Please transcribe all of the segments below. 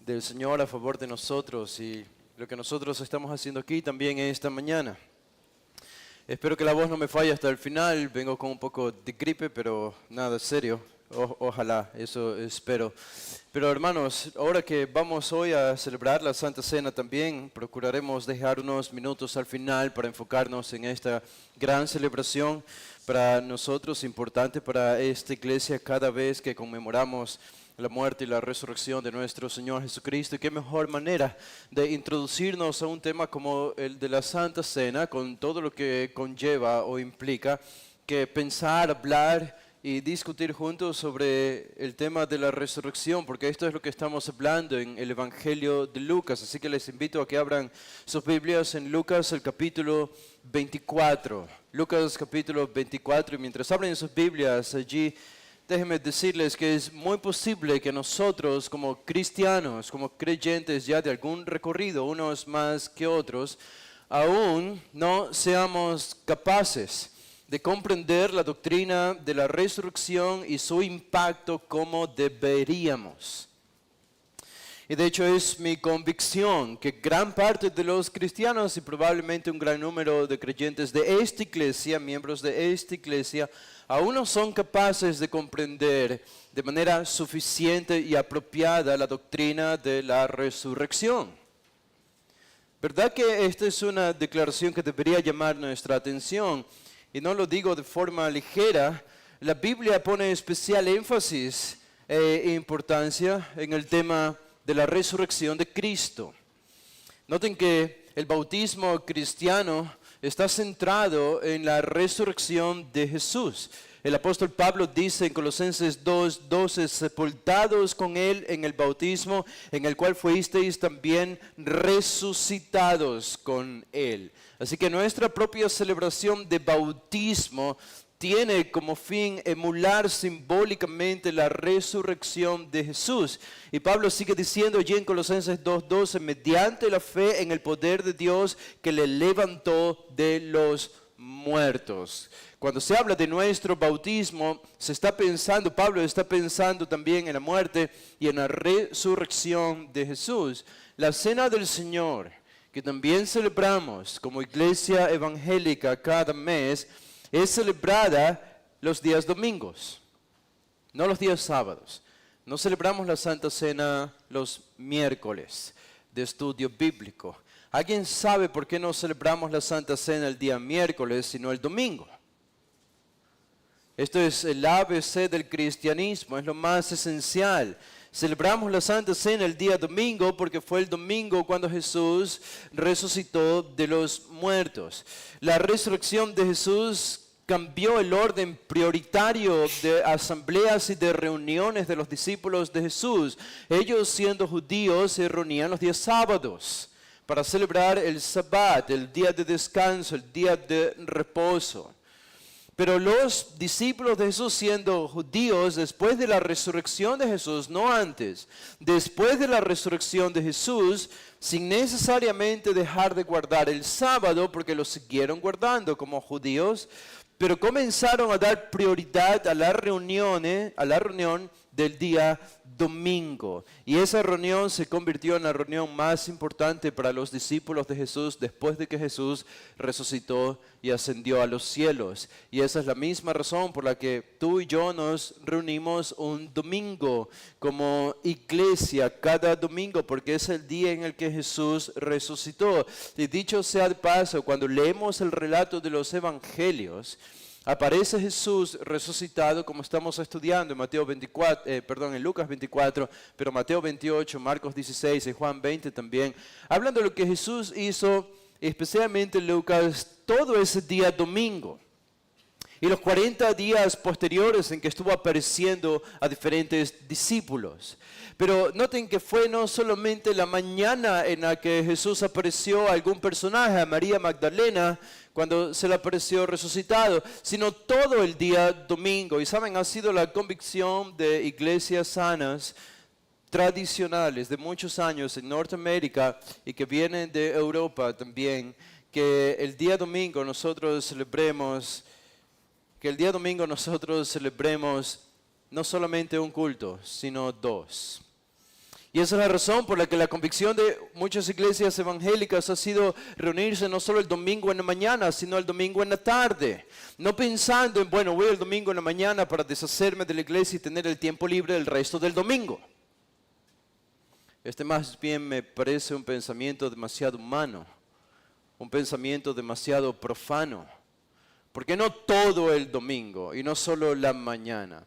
del Señor a favor de nosotros y lo que nosotros estamos haciendo aquí también esta mañana. Espero que la voz no me falle hasta el final. Vengo con un poco de gripe, pero nada serio. Ojalá, eso espero. Pero hermanos, ahora que vamos hoy a celebrar la Santa Cena también, procuraremos dejar unos minutos al final para enfocarnos en esta gran celebración para nosotros, importante para esta iglesia cada vez que conmemoramos la muerte y la resurrección de nuestro Señor Jesucristo. Y qué mejor manera de introducirnos a un tema como el de la Santa Cena, con todo lo que conlleva o implica, que pensar, hablar y discutir juntos sobre el tema de la resurrección, porque esto es lo que estamos hablando en el Evangelio de Lucas. Así que les invito a que abran sus Biblias en Lucas, el capítulo 24. Lucas, capítulo 24, y mientras abren sus Biblias allí, déjenme decirles que es muy posible que nosotros como cristianos, como creyentes ya de algún recorrido, unos más que otros, aún no seamos capaces de comprender la doctrina de la resurrección y su impacto como deberíamos. Y de hecho es mi convicción que gran parte de los cristianos y probablemente un gran número de creyentes de esta iglesia, miembros de esta iglesia, aún no son capaces de comprender de manera suficiente y apropiada la doctrina de la resurrección. ¿Verdad que esta es una declaración que debería llamar nuestra atención? Y no lo digo de forma ligera. La Biblia pone especial énfasis e importancia en el tema de la resurrección de Cristo. Noten que el bautismo cristiano está centrado en la resurrección de Jesús. El apóstol Pablo dice en Colosenses 2:12, sepultados con Él en el bautismo, en el cual fuisteis también resucitados con Él. Así que nuestra propia celebración de bautismo tiene como fin emular simbólicamente la resurrección de Jesús. Y Pablo sigue diciendo allí en Colosenses 2:12, mediante la fe en el poder de Dios que le levantó de los muertos. Cuando se habla de nuestro bautismo, Pablo está pensando también en la muerte y en la resurrección de Jesús. La Cena del Señor, que también celebramos como iglesia evangélica cada mes, es celebrada los días domingos, no los días sábados. No celebramos la Santa Cena los miércoles de estudio bíblico. ¿Alguien sabe por qué no celebramos la Santa Cena el día miércoles, sino el domingo? Esto es el ABC del cristianismo, es lo más esencial. Celebramos la Santa Cena el día domingo porque fue el domingo cuando Jesús resucitó de los muertos. La resurrección de Jesús cambió el orden prioritario de asambleas y de reuniones de los discípulos de Jesús. Ellos, siendo judíos, se reunían los días sábados para celebrar el Sabbat, el día de descanso, el día de reposo. Pero los discípulos de Jesús, siendo judíos, después de la resurrección de Jesús, no antes, después de la resurrección de Jesús, sin necesariamente dejar de guardar el sábado, porque lo siguieron guardando como judíos, pero comenzaron a dar prioridad a la reunión del día domingo. Y esa reunión se convirtió en la reunión más importante para los discípulos de Jesús después de que Jesús resucitó y ascendió a los cielos. Y esa es la misma razón por la que tú y yo nos reunimos un domingo como iglesia cada domingo, porque es el día en el que Jesús resucitó. Y dicho sea de paso, cuando leemos el relato de los evangelios, aparece Jesús resucitado, como estamos estudiando en Lucas 24, pero Mateo 28, Marcos 16 y Juan 20 también, hablando de lo que Jesús hizo, especialmente Lucas, todo ese día domingo. Y los 40 días posteriores en que estuvo apareciendo a diferentes discípulos. Pero noten que fue no solamente la mañana en la que Jesús apareció a algún personaje, a María Magdalena, cuando se le apareció resucitado, sino todo el día domingo. Y saben, ha sido la convicción de iglesias sanas, tradicionales, de muchos años en Norteamérica y que vienen de Europa también, que el día domingo nosotros celebremos no solamente un culto, sino dos. Y esa es la razón por la que la convicción de muchas iglesias evangélicas ha sido reunirse no solo el domingo en la mañana, sino el domingo en la tarde. No pensando en, bueno, voy el domingo en la mañana para deshacerme de la iglesia y tener el tiempo libre el resto del domingo. Este más bien me parece un pensamiento demasiado humano, un pensamiento demasiado profano. ¿Por qué no todo el domingo y no solo la mañana?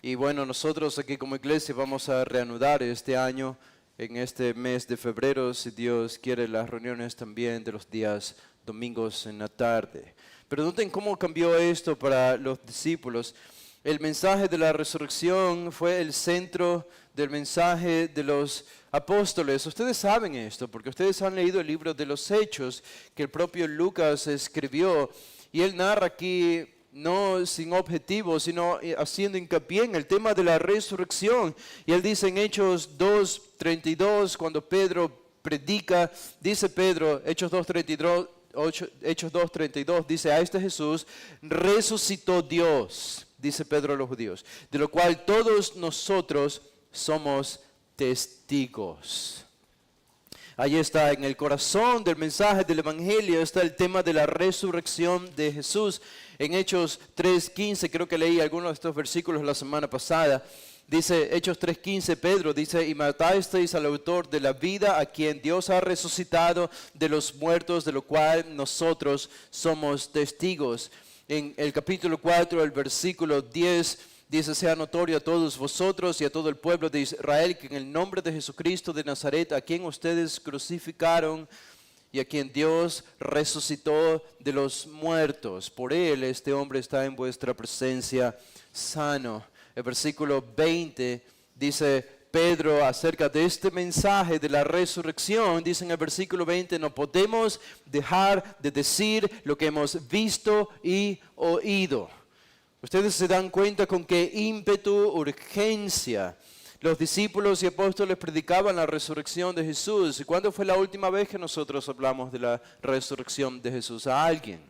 Y bueno, nosotros aquí como iglesia vamos a reanudar este año, en este mes de febrero, si Dios quiere, las reuniones también de los días domingos en la tarde. Pero noten cómo cambió esto para los discípulos. El mensaje de la resurrección fue el centro del mensaje de los apóstoles. Ustedes saben esto, porque ustedes han leído el libro de los Hechos que el propio Lucas escribió. Y él narra aquí, no sin objetivo, sino haciendo hincapié en el tema de la resurrección. Y él dice en Hechos 2:32, cuando Pedro predica, dice Pedro, Hechos 2:32, dice, a este Jesús resucitó Dios, dice Pedro a los judíos, de lo cual todos nosotros somos testigos. Ahí está, en el corazón del mensaje del Evangelio está el tema de la resurrección de Jesús. En Hechos 3:15, creo que leí algunos de estos versículos la semana pasada. Dice, Hechos 3:15, Pedro dice, y matasteis al autor de la vida, a quien Dios ha resucitado de los muertos, de lo cual nosotros somos testigos. En el capítulo 4, el versículo 10, dice, sea notorio a todos vosotros y a todo el pueblo de Israel que en el nombre de Jesucristo de Nazaret, a quien ustedes crucificaron y a quien Dios resucitó de los muertos, por él este hombre está en vuestra presencia sano. El versículo 20 dice Pedro acerca de este mensaje de la resurrección, dice en el versículo 20, no podemos dejar de decir lo que hemos visto y oído. Ustedes se dan cuenta con qué ímpetu, urgencia los discípulos y apóstoles predicaban la resurrección de Jesús. ¿Y cuándo fue la última vez que nosotros hablamos de la resurrección de Jesús a alguien?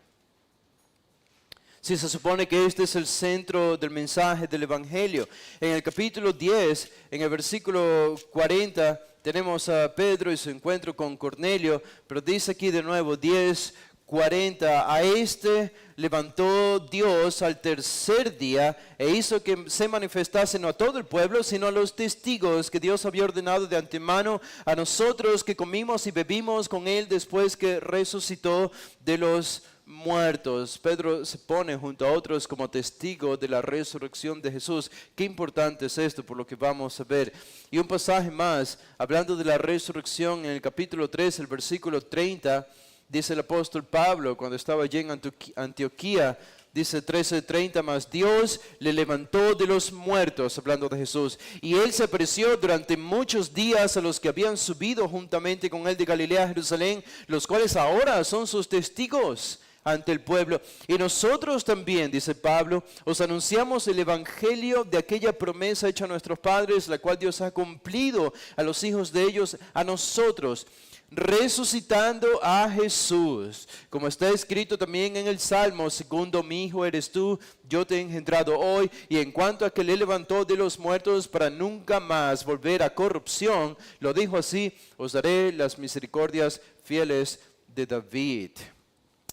Si se supone que este es el centro del mensaje del Evangelio. En el capítulo 10, en el versículo 40, tenemos a Pedro y su encuentro con Cornelio, pero dice aquí de nuevo 10:40, a este levantó Dios al tercer día e hizo que se manifestase no a todo el pueblo, sino a los testigos que Dios había ordenado de antemano, a nosotros que comimos y bebimos con él después que resucitó de los muertos. Pedro se pone junto a otros como testigo de la resurrección de Jesús. Qué importante es esto por lo que vamos a ver. Y un pasaje más, hablando de la resurrección en el capítulo 3, el versículo 30, dice el apóstol Pablo cuando estaba allí en Antioquía, dice 13:30, más Dios le levantó de los muertos, hablando de Jesús, y él se apareció durante muchos días a los que habían subido juntamente con él de Galilea a Jerusalén, los cuales ahora son sus testigos ante el pueblo. Y nosotros también, dice Pablo, os anunciamos el evangelio de aquella promesa hecha a nuestros padres, la cual Dios ha cumplido a los hijos de ellos, a nosotros, resucitando a Jesús, como está escrito también en el Salmo, segundo mi hijo eres tú, yo te he engendrado hoy, y en cuanto a que le levantó de los muertos para nunca más volver a corrupción, lo dijo así, os daré las misericordias fieles de David.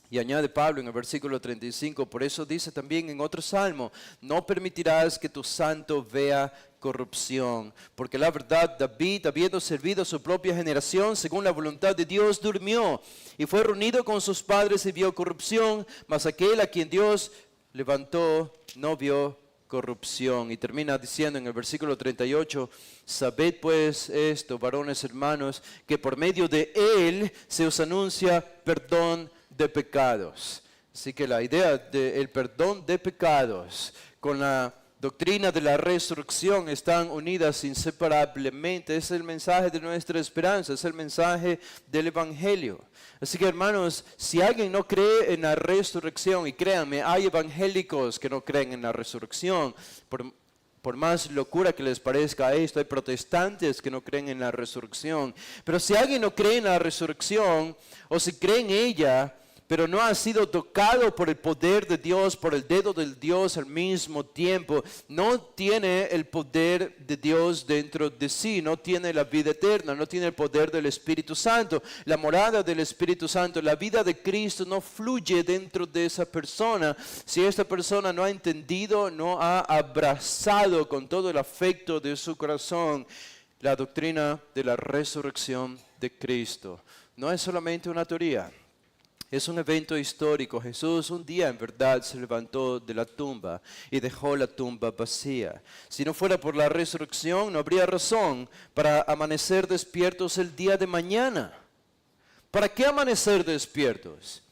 Y añade Pablo en el versículo 35, por eso dice también en otro salmo, no permitirás que tu santo vea corrupción, porque la verdad David, habiendo servido a su propia generación según la voluntad de Dios, durmió y fue reunido con sus padres y vio corrupción, mas aquel a quien Dios levantó no vio corrupción. Y termina diciendo en el versículo 38, sabed pues esto, varones hermanos, que por medio de él se os anuncia perdón de pecados. Así que la idea del perdón de pecados con la doctrina de la resurrección están unidas inseparablemente. Es el mensaje de nuestra esperanza, es el mensaje del Evangelio. Así que hermanos, si alguien no cree en la resurrección, y créanme, hay evangélicos que no creen en la resurrección, por más locura que les parezca esto, hay protestantes que no creen en la resurrección. Pero si alguien no cree en la resurrección, o si cree en ella, pero no ha sido tocado por el poder de Dios, por el dedo del Dios al mismo tiempo, no tiene el poder de Dios dentro de sí, no tiene la vida eterna, no tiene el poder del Espíritu Santo, la morada del Espíritu Santo, la vida de Cristo no fluye dentro de esa persona. Si esta persona no ha entendido, no ha abrazado con todo el afecto de su corazón la doctrina de la resurrección de Cristo. No es solamente una teoría. Es un evento histórico. Jesús un día en verdad se levantó de la tumba y dejó la tumba vacía. Si no fuera por la resurrección, no habría razón para amanecer despiertos el día de mañana. ¿Para qué amanecer despiertos?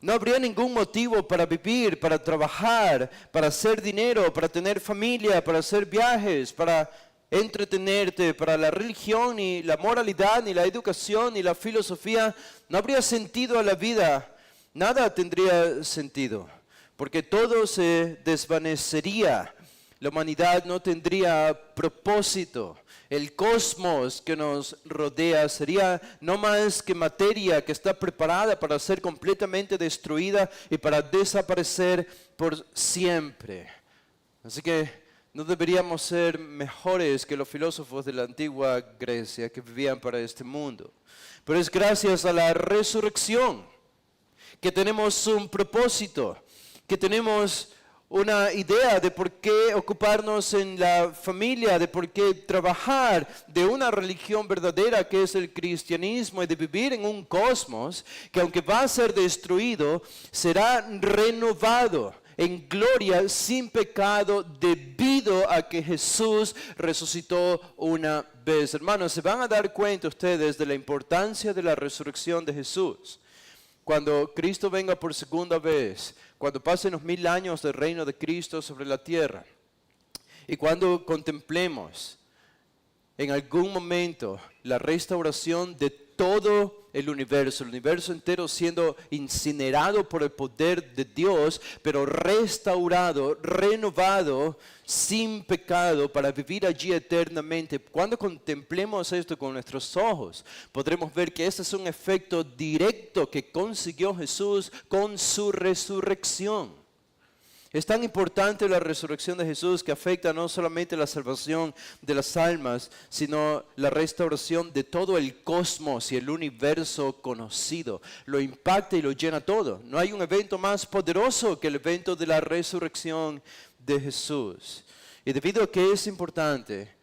No habría ningún motivo para vivir, para trabajar, para hacer dinero, para tener familia, para hacer viajes, para entretenerte, para la religión, ni la moralidad, ni la educación, ni la filosofía. No habría sentido a la vida. Nada tendría sentido, porque todo se desvanecería. La humanidad no tendría propósito. El cosmos que nos rodea sería no más que materia que está preparada para ser completamente destruida y para desaparecer por siempre. Así que no deberíamos ser mejores que los filósofos de la antigua Grecia que vivían para este mundo. Pero es gracias a la resurrección que tenemos un propósito, que tenemos una idea de por qué ocuparnos en la familia, de por qué trabajar, de una religión verdadera que es el cristianismo y de vivir en un cosmos que aunque va a ser destruido, será renovado en gloria sin pecado debido a que Jesús resucitó una vez. Hermanos, se van a dar cuenta ustedes de la importancia de la resurrección de Jesús. Cuando Cristo venga por segunda vez, cuando pasen los 1000 años del reino de Cristo sobre la tierra, y cuando contemplemos en algún momento la restauración de todo el universo entero siendo incinerado por el poder de Dios, pero restaurado, renovado, sin pecado, para vivir allí eternamente. Cuando contemplemos esto con nuestros ojos, podremos ver que este es un efecto directo que consiguió Jesús con su resurrección. Es tan importante la resurrección de Jesús que afecta no solamente la salvación de las almas, sino la restauración de todo el cosmos y el universo conocido. Lo impacta y lo llena todo. No hay un evento más poderoso que el evento de la resurrección de Jesús. Y debido a que es importante,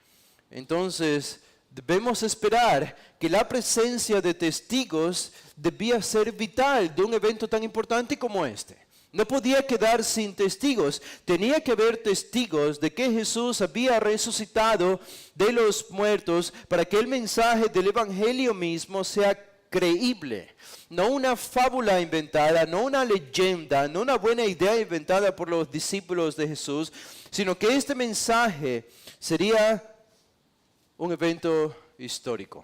entonces debemos esperar que la presencia de testigos debía ser vital de un evento tan importante como este. No podía quedar sin testigos. Tenía que haber testigos de que Jesús había resucitado de los muertos para que el mensaje del Evangelio mismo sea creíble. No una fábula inventada, no una leyenda, no una buena idea inventada por los discípulos de Jesús, sino que este mensaje sería un evento histórico.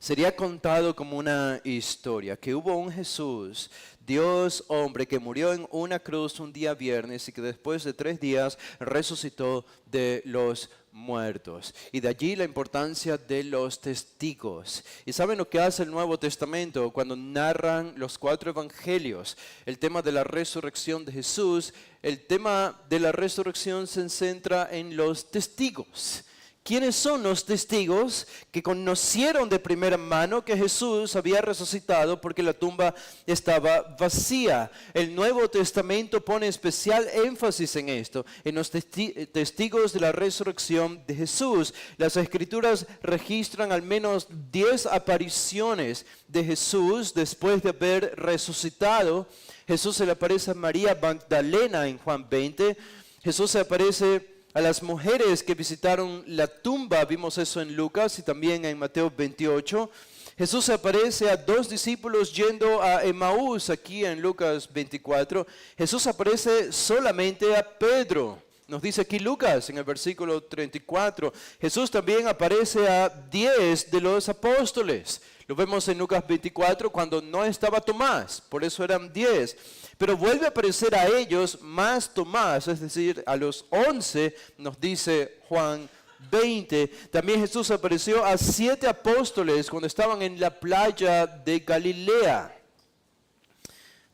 Sería contado como una historia, que hubo un Jesús, Dios hombre, que murió en una cruz un día viernes y que después de 3 días resucitó de los muertos. Y de allí la importancia de los testigos. ¿Y saben lo que hace el Nuevo Testamento cuando narran los 4 evangelios? El tema de la resurrección de Jesús, el tema de la resurrección se centra en los testigos. ¿Quiénes son los testigos que conocieron de primera mano que Jesús había resucitado porque la tumba estaba vacía? El Nuevo Testamento pone especial énfasis en esto, en los testigos de la resurrección de Jesús. Las Escrituras registran al menos 10 apariciones de Jesús después de haber resucitado. Jesús se le aparece a María Magdalena en Juan 20. Jesús se aparece a las mujeres que visitaron la tumba, vimos eso en Lucas y también en Mateo 28. Jesús aparece a 2 discípulos yendo a Emaús, aquí en Lucas 24. Jesús aparece solamente a Pedro. Nos dice aquí Lucas en el versículo 34. Jesús también aparece a 10 de los apóstoles. Lo vemos en Lucas 24 cuando no estaba Tomás, por eso eran 10. Pero vuelve a aparecer a ellos más Tomás, es decir, a los 11, nos dice Juan 20. También Jesús apareció a 7 apóstoles cuando estaban en la playa de Galilea.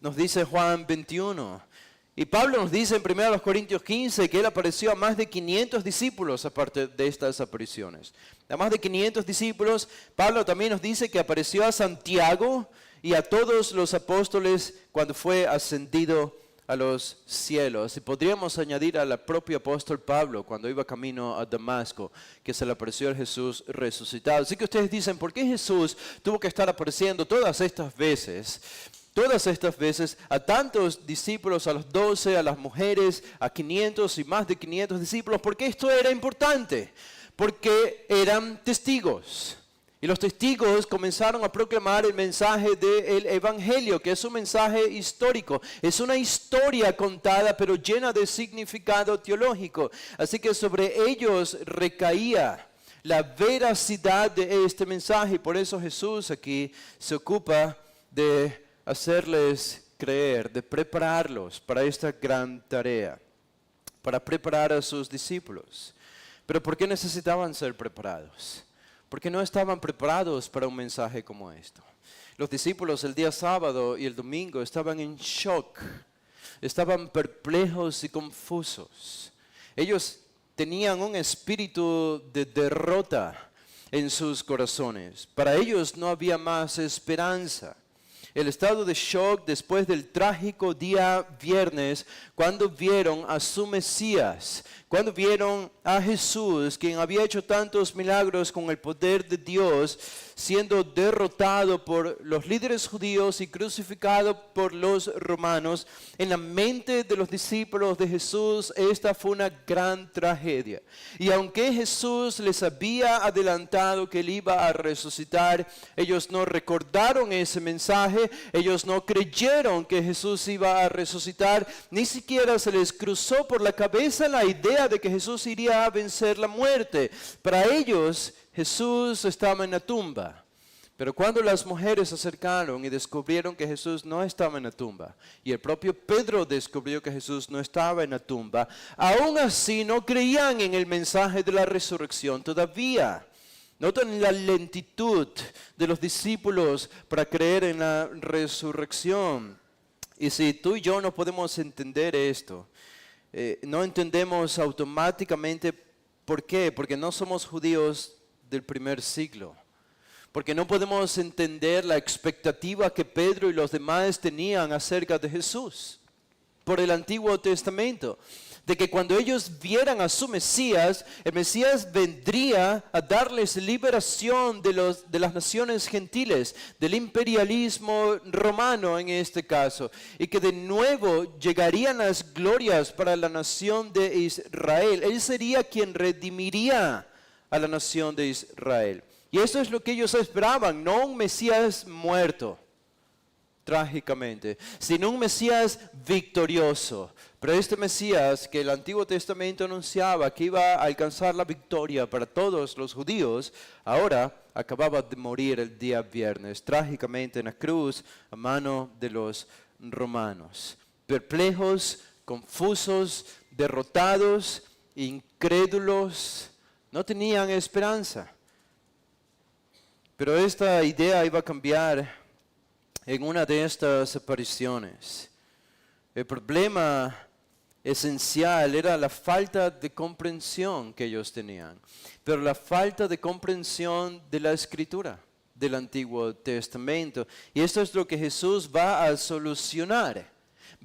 nos dice Juan 21. Y Pablo nos dice en 1 Corintios 15 que él apareció a más de 500 discípulos aparte de estas apariciones. A más de 500 discípulos. Pablo también nos dice que apareció a Santiago y a todos los apóstoles cuando fue ascendido a los cielos. Y podríamos añadir al propio apóstol Pablo cuando iba camino a Damasco, que se le apareció a Jesús resucitado. Así que ustedes dicen, ¿por qué Jesús tuvo que estar apareciendo todas estas veces a tantos discípulos, a los 12, a las mujeres, a 500 y más de 500 discípulos? Porque esto era importante, porque eran testigos. Y los testigos comenzaron a proclamar el mensaje del Evangelio, que es un mensaje histórico. Es una historia contada, pero llena de significado teológico. Así que sobre ellos recaía la veracidad de este mensaje. Y por eso Jesús aquí se ocupa de hacerles creer, de prepararlos para esta gran tarea, para preparar a sus discípulos. Pero ¿por qué necesitaban ser preparados? Porque no estaban preparados para un mensaje como esto. Los discípulos el día sábado y el domingo estaban en shock, estaban perplejos y confusos. Ellos tenían un espíritu de derrota en sus corazones. Para ellos no había más esperanza. El estado de shock después del trágico día viernes, cuando vieron a su Mesías, cuando vieron a Jesús, quien había hecho tantos milagros con el poder de Dios, siendo derrotado por los líderes judíos y crucificado por los romanos. En la mente de los discípulos de Jesús, esta fue una gran tragedia. Y aunque Jesús les había adelantado que él iba a resucitar, ellos no recordaron ese mensaje, ellos no creyeron que Jesús iba a resucitar, ni siquiera se les cruzó por la cabeza la idea de que Jesús iría a vencer la muerte. Para ellos, Jesús estaba en la tumba. Pero cuando las mujeres se acercaron y descubrieron que Jesús no estaba en la tumba, y el propio Pedro descubrió que Jesús no estaba en la tumba, aún así no creían en el mensaje de la resurrección todavía. Noten la lentitud de los discípulos para creer en la resurrección. Y si tú y yo no podemos entender esto, no entendemos automáticamente por qué, porque no somos judíos del primer siglo, porque no podemos entender la expectativa que Pedro y los demás tenían acerca de Jesús por el Antiguo Testamento, de que cuando ellos vieran a su Mesías, el Mesías vendría a darles liberación de las naciones gentiles, del imperialismo romano en este caso, y que de nuevo llegarían las glorias para la nación de Israel. Él sería quien redimiría a la nación de Israel. Y eso es lo que ellos esperaban, no un Mesías muerto, trágicamente, sino un Mesías victorioso. Pero este Mesías que el Antiguo Testamento anunciaba que iba a alcanzar la victoria para todos los judíos, ahora acababa de morir el día viernes, trágicamente en la cruz, a mano de los romanos. Perplejos, confusos, derrotados, incrédulos, no tenían esperanza. Pero esta idea iba a cambiar en una de estas apariciones. El problema esencial era la falta de comprensión que ellos tenían, pero la falta de comprensión de la Escritura del Antiguo Testamento. Y esto es lo que Jesús va a solucionar.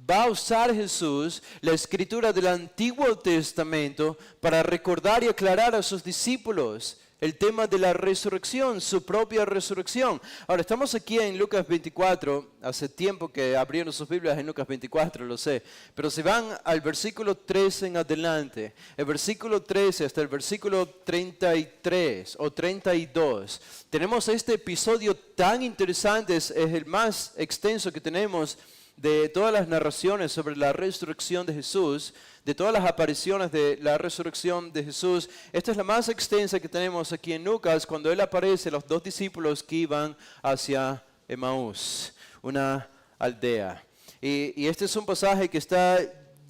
Va a usar Jesús la Escritura del Antiguo Testamento para recordar y aclarar a sus discípulos el tema de la resurrección, su propia resurrección. Ahora, estamos aquí en Lucas 24, hace tiempo que abrieron sus Biblias en Lucas 24, lo sé, pero si van al versículo 13 en adelante, el versículo 13 hasta el versículo 33 o 32, tenemos este episodio tan interesante, es el más extenso que tenemos de todas las narraciones sobre la resurrección de Jesús, de todas las apariciones de la resurrección de Jesús. Esta es la más extensa que tenemos aquí en Lucas, cuando él aparece a los dos discípulos que iban hacia Emaús, una aldea. Y este es un pasaje que está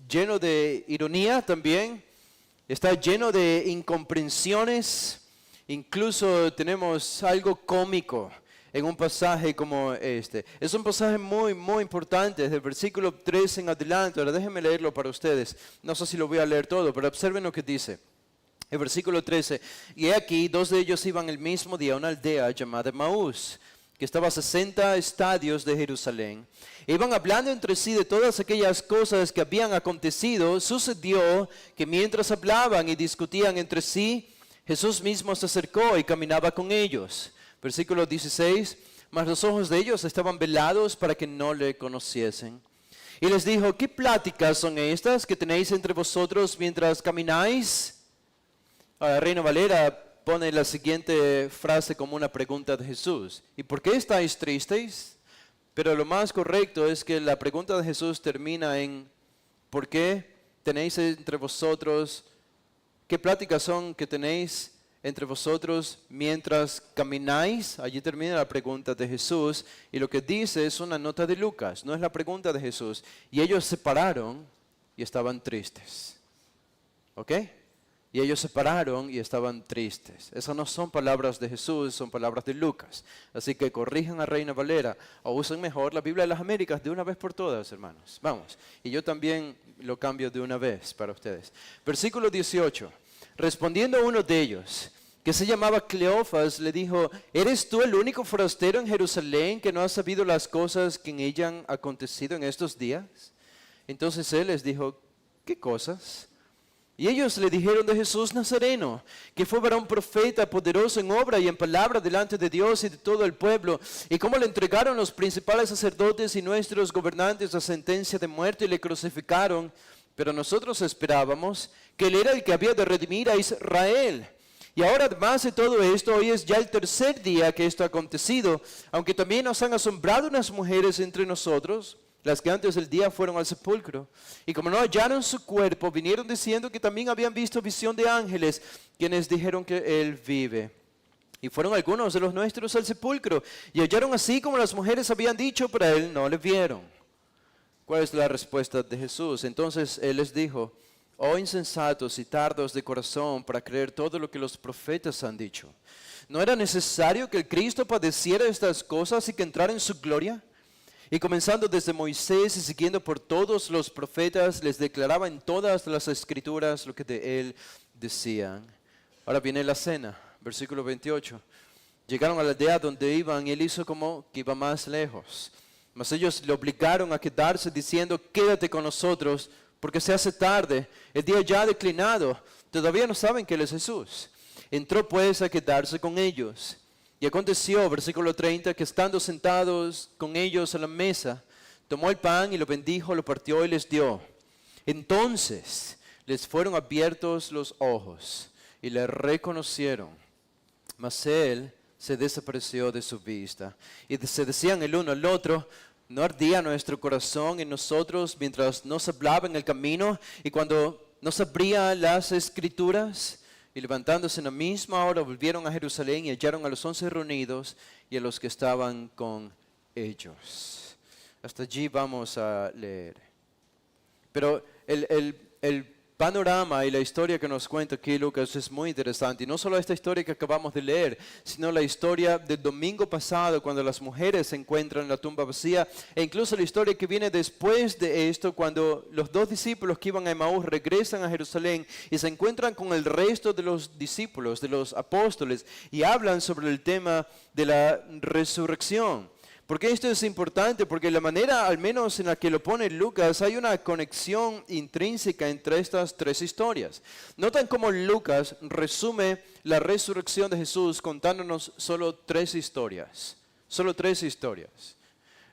lleno de ironía también, está lleno de incomprensiones, incluso tenemos algo cómico en un pasaje como este. Es un pasaje muy, muy importante, desde el versículo 3 en adelante. Ahora déjenme leerlo para ustedes. No sé si lo voy a leer todo, pero observen lo que dice. El versículo 13. Y he aquí, 2 de ellos iban el mismo día a una aldea llamada Emaús, que estaba a 60 estadios de Jerusalén. E iban hablando entre sí de todas aquellas cosas que habían acontecido. Sucedió que mientras hablaban y discutían entre sí, Jesús mismo se acercó y caminaba con ellos. Versículo 16. Mas los ojos de ellos estaban velados para que no le conociesen. Y les dijo, ¿qué pláticas son estas que tenéis entre vosotros mientras camináis? Ahora, Reina Valera pone la siguiente frase como una pregunta de Jesús. ¿Y por qué estáis tristes? Pero lo más correcto es que la pregunta de Jesús termina en ¿por qué tenéis entre vosotros, qué pláticas son que tenéis entre vosotros mientras camináis? Allí termina la pregunta de Jesús y lo que dice es una nota de Lucas, no es la pregunta de Jesús. Y ellos se pararon y estaban tristes. ¿Ok? Y ellos se pararon y estaban tristes. Esas no son palabras de Jesús, son palabras de Lucas. Así que corrijan a Reina Valera o usen mejor la Biblia de las Américas de una vez por todas, hermanos. Vamos. Y yo también lo cambio de una vez para ustedes. Versículo 18. Respondiendo a uno de ellos, que se llamaba Cleofas, le dijo, ¿eres tú el único forastero en Jerusalén que no ha sabido las cosas que en ella han acontecido en estos días? Entonces él les dijo, ¿qué cosas? Y ellos le dijeron de Jesús Nazareno, que fue varón profeta, poderoso en obra y en palabra delante de Dios y de todo el pueblo, y cómo le entregaron los principales sacerdotes y nuestros gobernantes a sentencia de muerte y le crucificaron. Pero nosotros esperábamos que él era el que había de redimir a Israel. Y ahora, además de todo esto, hoy es ya el tercer día que esto ha acontecido, aunque también nos han asombrado unas mujeres entre nosotros, las que antes del día fueron al sepulcro. Y como no hallaron su cuerpo, vinieron diciendo que también habían visto visión de ángeles, quienes dijeron que él vive. Y fueron algunos de los nuestros al sepulcro, y hallaron así como las mujeres habían dicho, pero a él no le vieron. ¿Cuál es la respuesta de Jesús? Entonces él les dijo, oh insensatos y tardos de corazón para creer todo lo que los profetas han dicho. ¿No era necesario que el Cristo padeciera estas cosas y que entrara en su gloria? Y comenzando desde Moisés y siguiendo por todos los profetas, les declaraba en todas las escrituras lo que de él decían. Ahora viene la cena, versículo 28. Llegaron a la aldea donde iban y él hizo como que iba más lejos. Mas ellos le obligaron a quedarse diciendo, quédate con nosotros porque se hace tarde, el día ya ha declinado. Todavía no saben que él es Jesús. Entró pues a quedarse con ellos. Y aconteció, versículo 30, que estando sentados con ellos a la mesa, tomó el pan y lo bendijo, lo partió y les dio. Entonces les fueron abiertos los ojos y le reconocieron. Mas él se desapareció de su vista. Y se decían el uno al otro, ¿no ardía nuestro corazón en nosotros mientras nos hablaba en el camino y cuando nos abría las escrituras? Y levantándose en la misma hora volvieron a Jerusalén y hallaron a los 11 reunidos y a los que estaban con ellos. Hasta allí vamos a leer. Pero el panorama y la historia que nos cuenta aquí Lucas es muy interesante. Y no solo esta historia que acabamos de leer, sino la historia del domingo pasado cuando las mujeres se encuentran en la tumba vacía. E incluso la historia que viene después de esto cuando los 2 discípulos que iban a Emaús regresan a Jerusalén y se encuentran con el resto de los discípulos, de los apóstoles, y hablan sobre el tema de la resurrección. ¿Por qué esto es importante? Porque la manera, al menos en la que lo pone Lucas, hay una conexión intrínseca entre estas 3 historias. Notan cómo Lucas resume la resurrección de Jesús contándonos solo 3 historias. Solo 3 historias.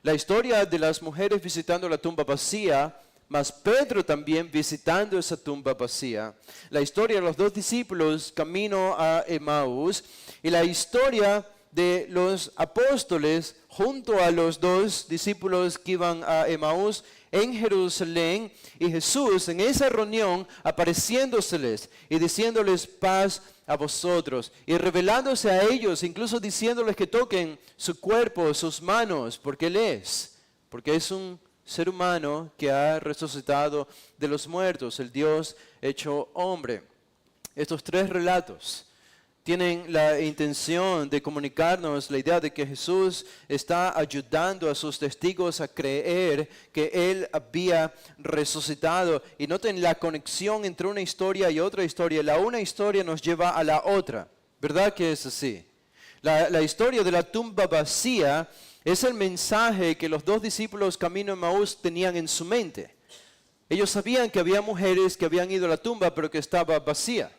La historia de las mujeres visitando la tumba vacía, más Pedro también visitando esa tumba vacía. La historia de los 2 discípulos camino a Emaús y la historia de los apóstoles junto a los 2 discípulos que iban a Emaús en Jerusalén y Jesús en esa reunión apareciéndoseles y diciéndoles paz a vosotros y revelándose a ellos, incluso diciéndoles que toquen su cuerpo, sus manos, porque es un ser humano que ha resucitado de los muertos, el Dios hecho hombre. Estos 3 relatos tienen la intención de comunicarnos la idea de que Jesús está ayudando a sus testigos a creer que Él había resucitado. Y noten la conexión entre una historia y otra historia. La una historia nos lleva a la otra. ¿Verdad que es así? La historia de la tumba vacía es el mensaje que los dos discípulos camino a Emaús tenían en su mente. Ellos sabían que había mujeres que habían ido a la tumba pero que estaba vacía.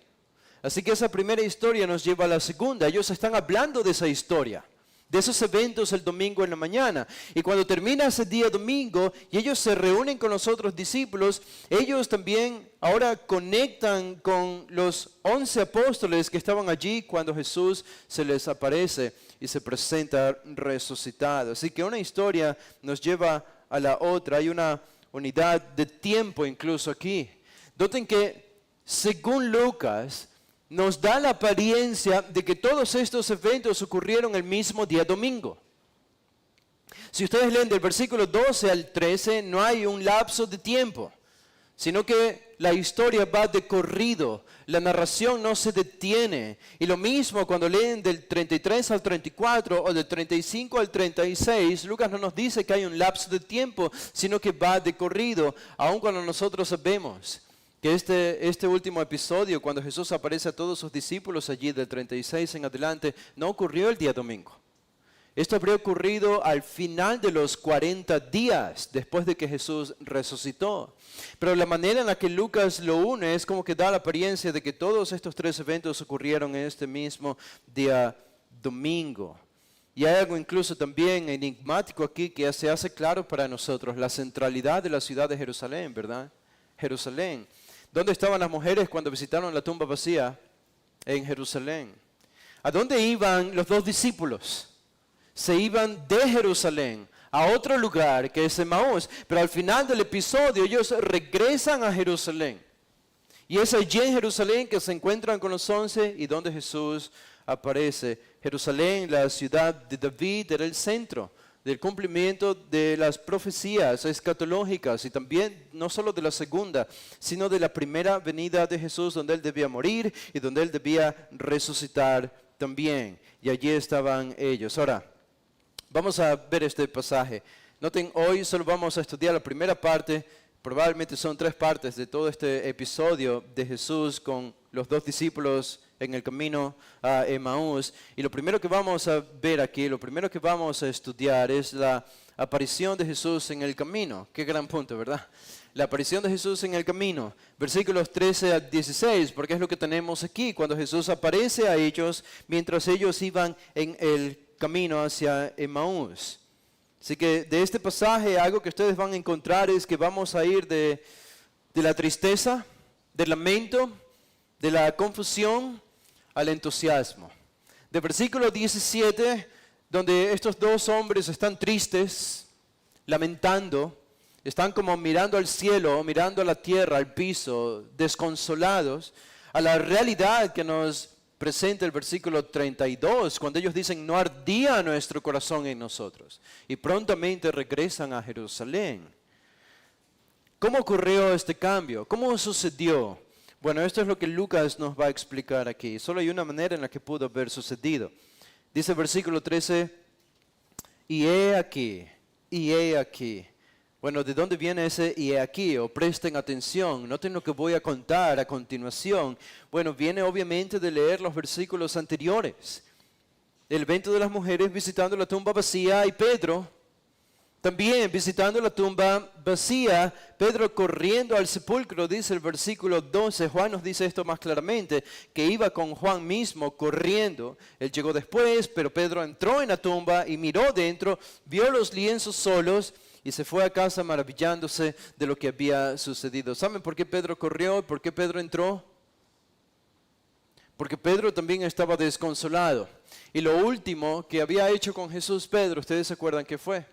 Así que esa primera historia nos lleva a la segunda. Ellos están hablando de esa historia, de esos eventos el domingo en la mañana. Y cuando termina ese día domingo y ellos se reúnen con los otros discípulos, ellos también ahora conectan con los 11 apóstoles que estaban allí cuando Jesús se les aparece y se presenta resucitado. Así que una historia nos lleva a la otra. Hay una unidad de tiempo incluso aquí. Noten que según Lucas, nos da la apariencia de que todos estos eventos ocurrieron el mismo día domingo. Si ustedes leen del versículo 12 al 13, no hay un lapso de tiempo, sino que la historia va de corrido, la narración no se detiene. Y lo mismo cuando leen del 33 al 34 o del 35 al 36, Lucas no nos dice que hay un lapso de tiempo, sino que va de corrido, aun cuando nosotros sabemos que este último episodio, cuando Jesús aparece a todos sus discípulos allí del 36 en adelante, no ocurrió el día domingo. Esto habría ocurrido al final de los 40 días después de que Jesús resucitó. Pero la manera en la que Lucas lo une es como que da la apariencia de que todos estos tres eventos ocurrieron en este mismo día domingo. Y hay algo incluso también enigmático aquí que se hace claro para nosotros, la centralidad de la ciudad de Jerusalén, ¿verdad? Jerusalén. ¿Dónde estaban las mujeres cuando visitaron la tumba vacía? En Jerusalén. ¿A dónde iban los dos discípulos? Se iban de Jerusalén a otro lugar que es Emaús, pero al final del episodio ellos regresan a Jerusalén. Y es allí en Jerusalén que se encuentran con los 11 y donde Jesús aparece. Jerusalén, la ciudad de David, era el centro del cumplimiento de las profecías escatológicas y también no solo de la segunda, sino de la primera venida de Jesús, donde Él debía morir y donde Él debía resucitar también. Y allí estaban ellos. Ahora, vamos a ver este pasaje. Noten, hoy solo vamos a estudiar la primera parte, probablemente son 3 partes de todo este episodio de Jesús con los dos discípulos en el camino a Emaús. Y lo primero que vamos a ver aquí, lo primero que vamos a estudiar es la aparición de Jesús en el camino. Qué gran punto, ¿verdad? La aparición de Jesús en el camino. Versículos 13 al 16, porque es lo que tenemos aquí, cuando Jesús aparece a ellos mientras ellos iban en el camino hacia Emaús. Así que de este pasaje algo que ustedes van a encontrar es que vamos a ir de la tristeza, del lamento, de la confusión al entusiasmo. De versículo 17, donde estos dos hombres están tristes, lamentando, están como mirando al cielo, mirando a la tierra, al piso, desconsolados, a la realidad que nos presenta el versículo 32, cuando ellos dicen, no ardía nuestro corazón en nosotros. Y prontamente regresan a Jerusalén. ¿Cómo ocurrió este cambio? ¿Cómo sucedió? Bueno, esto es lo que Lucas nos va a explicar aquí. Solo hay una manera en la que pudo haber sucedido. Dice el versículo 13, y he aquí, y he aquí. Bueno, ¿de dónde viene ese y he aquí? O presten atención, noten lo que voy a contar a continuación. Bueno, viene obviamente de leer los versículos anteriores. El evento de las mujeres visitando la tumba vacía y Pedro también visitando la tumba vacía, Pedro corriendo al sepulcro, dice el versículo 12. Juan nos dice esto más claramente, que iba con Juan mismo corriendo. Él llegó después, pero Pedro entró en la tumba y miró dentro, vio los lienzos solos y se fue a casa maravillándose de lo que había sucedido. ¿Saben por qué Pedro corrió? ¿Por qué Pedro entró? Porque Pedro también estaba desconsolado. Y lo último que había hecho con Jesús Pedro, ¿ustedes se acuerdan qué fue?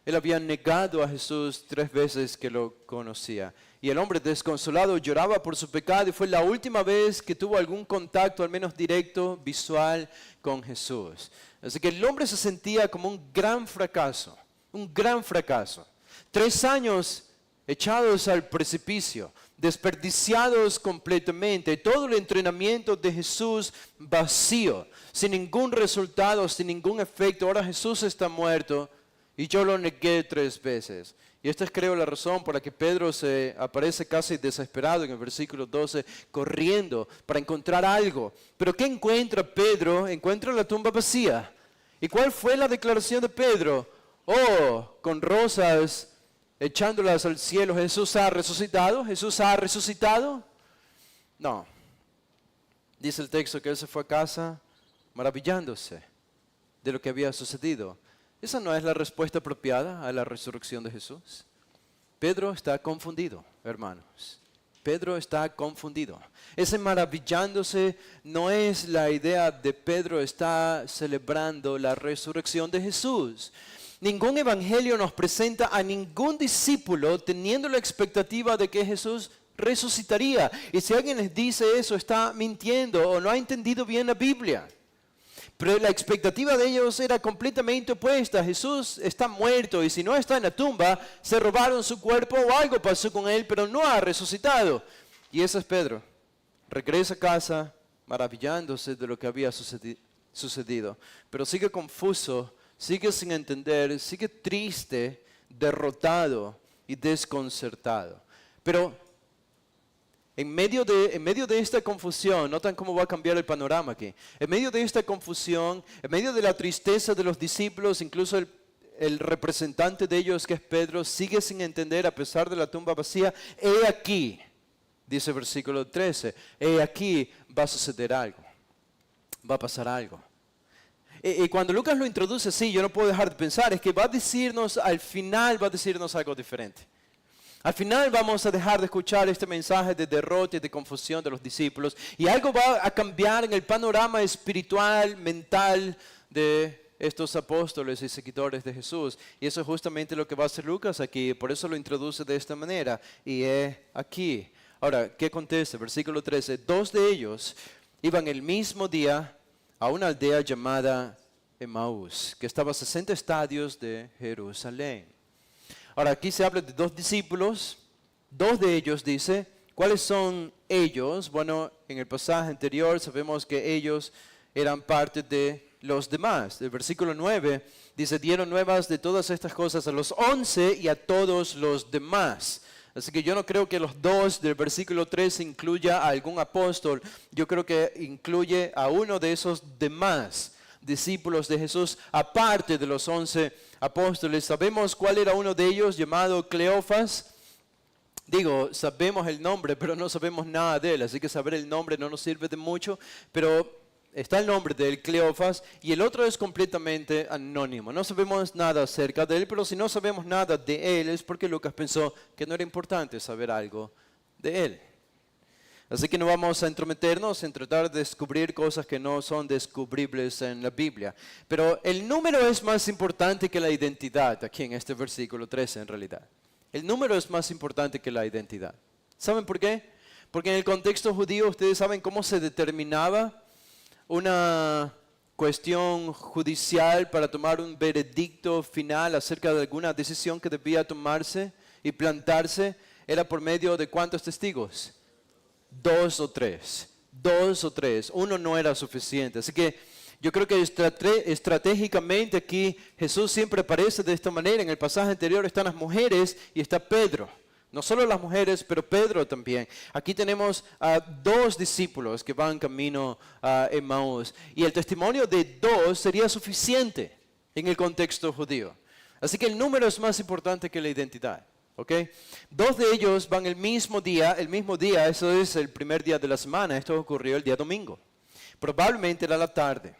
Él había negado a Jesús 3 veces que lo conocía. Y el hombre desconsolado lloraba por su pecado y fue la última vez que tuvo algún contacto, al menos directo, visual, con Jesús. Así que el hombre se sentía como un gran fracaso, un gran fracaso. 3 años echados al precipicio, desperdiciados completamente, todo el entrenamiento de Jesús vacío, sin ningún resultado, sin ningún efecto. Ahora Jesús está muerto y yo lo negué 3 veces. Y esta es, creo, la razón por la que Pedro se aparece casi desesperado en el versículo 12, corriendo para encontrar algo. Pero ¿qué encuentra Pedro? Encuentra la tumba vacía. ¿Y cuál fue la declaración de Pedro? Oh, con rosas echándolas al cielo, ¿Jesús ha resucitado? ¿Jesús ha resucitado? No. Dice el texto que él se fue a casa maravillándose de lo que había sucedido. Esa no es la respuesta apropiada a la resurrección de Jesús. Pedro está confundido, hermanos. Pedro está confundido. Ese maravillándose no es la idea de Pedro está celebrando la resurrección de Jesús. Ningún evangelio nos presenta a ningún discípulo teniendo la expectativa de que Jesús resucitaría. Y si alguien les dice eso, está mintiendo o no ha entendido bien la Biblia. Pero la expectativa de ellos era completamente opuesta. Jesús está muerto y si no está en la tumba, se robaron su cuerpo o algo pasó con él, pero no ha resucitado. Y ese es Pedro. Regresa a casa maravillándose de lo que había sucedido. Pero sigue confuso, sigue sin entender, sigue triste, derrotado y desconcertado. Pero en medio de esta confusión, notan cómo va a cambiar el panorama aquí. En medio de esta confusión, en medio de la tristeza de los discípulos, incluso el representante de ellos, que es Pedro, sigue sin entender a pesar de la tumba vacía. He aquí, dice el versículo 13, he aquí va a suceder algo, va a pasar algo. Y cuando Lucas lo introduce así, yo no puedo dejar de pensar, es que va a decirnos, al final va a decirnos algo diferente. Al final vamos a dejar de escuchar este mensaje de derrota y de confusión de los discípulos y algo va a cambiar en el panorama espiritual, mental de estos apóstoles y seguidores de Jesús. Y eso es justamente lo que va a hacer Lucas aquí, por eso lo introduce de esta manera. Y aquí. Ahora, ¿qué contesta? Versículo 13. 2 de ellos iban el mismo día a una aldea llamada Emaús, que estaba a 60 estadios de Jerusalén. Ahora, aquí se habla de 2 discípulos, 2 de ellos dice, ¿cuáles son ellos? Bueno, en el pasaje anterior sabemos que ellos eran parte de los demás. El versículo 9 dice, dieron nuevas de todas estas cosas a los 11 y a todos los demás. Así que yo no creo que los 2 del versículo 3 incluya a algún apóstol, yo creo que incluye a uno de esos demás discípulos de Jesús, aparte de los 11 apóstoles. Sabemos cuál era uno de ellos, llamado Cleofas. Digo, sabemos el nombre, pero no sabemos nada de él, así que saber el nombre no nos sirve de mucho, pero está el nombre de él, Cleofas, y el otro es completamente anónimo. No sabemos nada acerca de él, pero si no sabemos nada de él es porque Lucas pensó que no era importante saber algo de él. Así que no vamos a entrometernos en tratar de descubrir cosas que no son descubribles en la Biblia. Pero el número es más importante que la identidad aquí en este versículo 13 en realidad. El número es más importante que la identidad. ¿Saben por qué? Porque en el contexto judío ustedes saben cómo se determinaba una cuestión judicial para tomar un veredicto final acerca de alguna decisión que debía tomarse y plantarse. Era por medio de ¿cuántos testigos? 2 o 3. 2 o 3. Uno no era suficiente. Así que yo creo que estratégicamente aquí Jesús siempre aparece de esta manera. En el pasaje anterior están las mujeres y está Pedro. No solo las mujeres, pero Pedro también. Aquí tenemos a 2 discípulos que van camino a Emaús. Y el testimonio de 2 sería suficiente en el contexto judío. Así que el número es más importante que la identidad. ¿Okay? 2 de ellos van el mismo día, eso es el primer día de la semana, esto ocurrió el día domingo. Probablemente era la tarde.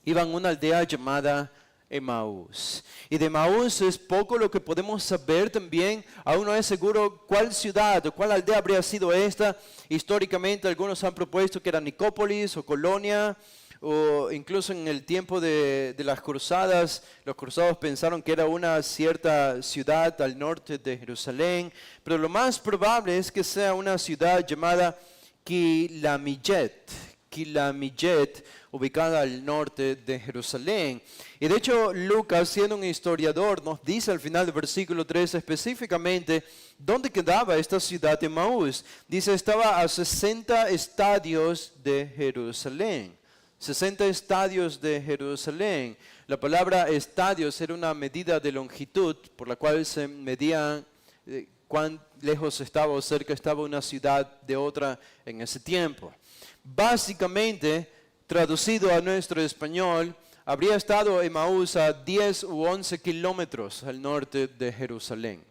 Iban a una aldea llamada Emaús. Y de Emaús es poco lo que podemos saber también, aún no es seguro cuál ciudad o cuál aldea habría sido esta. Históricamente algunos han propuesto que era Nicópolis o Colonia, o incluso en el tiempo de las cruzadas, los cruzados pensaron que era una cierta ciudad al norte de Jerusalén, pero lo más probable es que sea una ciudad llamada Quilamillet. Quilamillet, ubicada al norte de Jerusalén. Y de hecho, Lucas, siendo un historiador, nos dice al final del versículo 3 específicamente dónde quedaba esta ciudad de Emaús. Dice, estaba a 60 estadios de Jerusalén. 60 estadios de Jerusalén. La palabra estadios era una medida de longitud por la cual se medía cuán lejos estaba o cerca estaba una ciudad de otra en ese tiempo. Básicamente, traducido a nuestro español, habría estado Emaús a 10 u 11 kilómetros al norte de Jerusalén.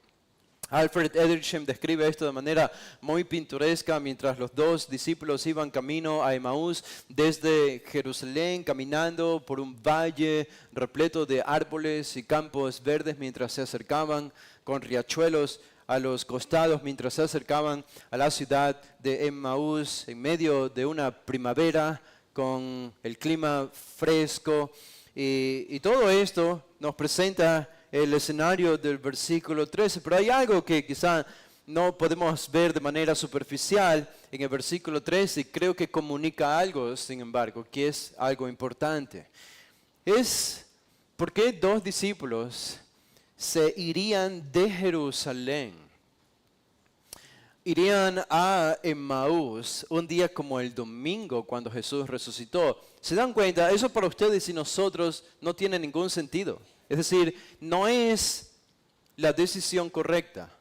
Alfred Edersheim describe esto de manera muy pintoresca mientras los dos discípulos iban camino a Emaús desde Jerusalén, caminando por un valle repleto de árboles y campos verdes mientras se acercaban, con riachuelos a los costados mientras se acercaban a la ciudad de Emaús en medio de una primavera con el clima fresco. Y todo esto nos presenta el escenario del versículo 13, pero hay algo que quizá no podemos ver de manera superficial en el versículo 13 y creo que comunica algo, sin embargo, que es algo importante. Es por qué dos discípulos se irían de Jerusalén, irían a Emaús un día como el domingo cuando Jesús resucitó. ¿Se dan cuenta? Eso para ustedes y nosotros no tiene ningún sentido. Es decir, no es la decisión correcta.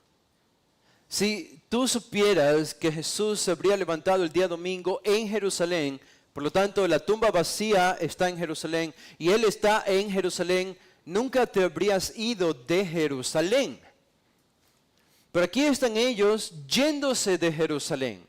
Si tú supieras que Jesús se habría levantado el día domingo en Jerusalén, por lo tanto la tumba vacía está en Jerusalén y Él está en Jerusalén, nunca te habrías ido de Jerusalén. Pero aquí están ellos yéndose de Jerusalén,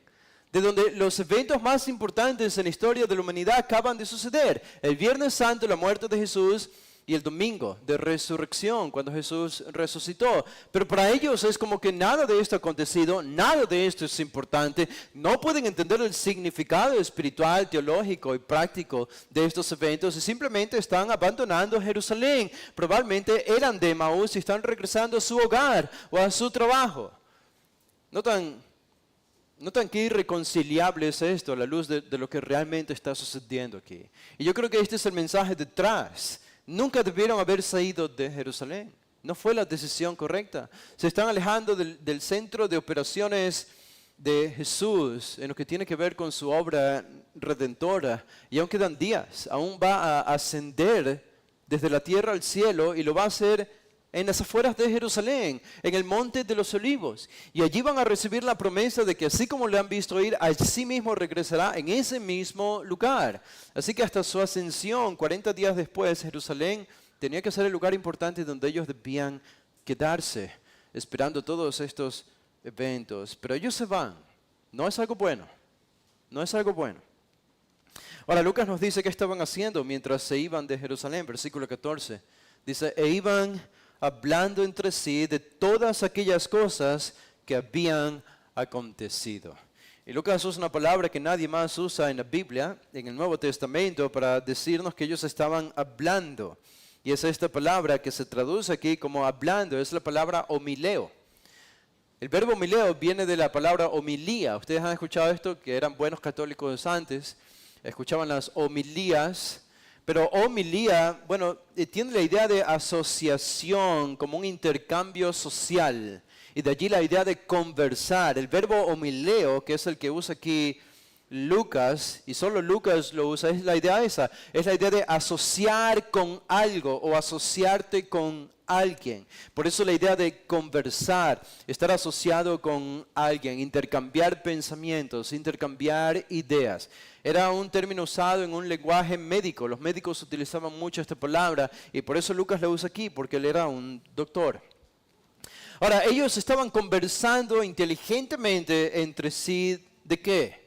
de donde los eventos más importantes en la historia de la humanidad acaban de suceder. El Viernes Santo, la muerte de Jesús, y el domingo de resurrección, cuando Jesús resucitó. Pero para ellos es como que nada de esto ha acontecido, nada de esto es importante. No pueden entender el significado espiritual, teológico y práctico de estos eventos y simplemente están abandonando Jerusalén. Probablemente eran de Emaús y están regresando a su hogar o a su trabajo. ¿Notan qué irreconciliable es esto a la luz de lo que realmente está sucediendo aquí? Y yo creo que este es el mensaje detrás. Nunca debieron haberse ido de Jerusalén. No fue la decisión correcta. Se están alejando del centro de operaciones de Jesús en lo que tiene que ver con su obra redentora. Y aún quedan días. Aún va a ascender desde la tierra al cielo y lo va a hacer en las afueras de Jerusalén, en el monte de los olivos. Y allí van a recibir la promesa de que así como le han visto ir, así mismo regresará en ese mismo lugar. Así que hasta su ascensión, 40 días después, Jerusalén tenía que ser el lugar importante donde ellos debían quedarse, esperando todos estos eventos. Pero ellos se van. No es algo bueno. No es algo bueno. Ahora, Lucas nos dice qué estaban haciendo mientras se iban de Jerusalén, versículo 14. Dice, e iban hablando entre sí de todas aquellas cosas que habían acontecido. Y Lucas usa una palabra que nadie más usa en la Biblia, en el Nuevo Testamento, para decirnos que ellos estaban hablando. Y es esta palabra que se traduce aquí como hablando, es la palabra homileo. El verbo homileo viene de la palabra homilía. Ustedes han escuchado esto, que eran buenos católicos antes, escuchaban las homilías. Pero homilía, bueno, tiene la idea de asociación, como un intercambio social. Y de allí la idea de conversar. El verbo homileo, que es el que usa aquí Lucas, y solo Lucas lo usa, es la idea esa. Es la idea de asociar con algo o asociarte con alguien. Por eso la idea de conversar, estar asociado con alguien, intercambiar pensamientos, intercambiar ideas. Era un término usado en un lenguaje médico. Los médicos utilizaban mucho esta palabra y por eso Lucas la usa aquí, porque él era un doctor. Ahora, ellos estaban conversando inteligentemente entre sí ¿de qué?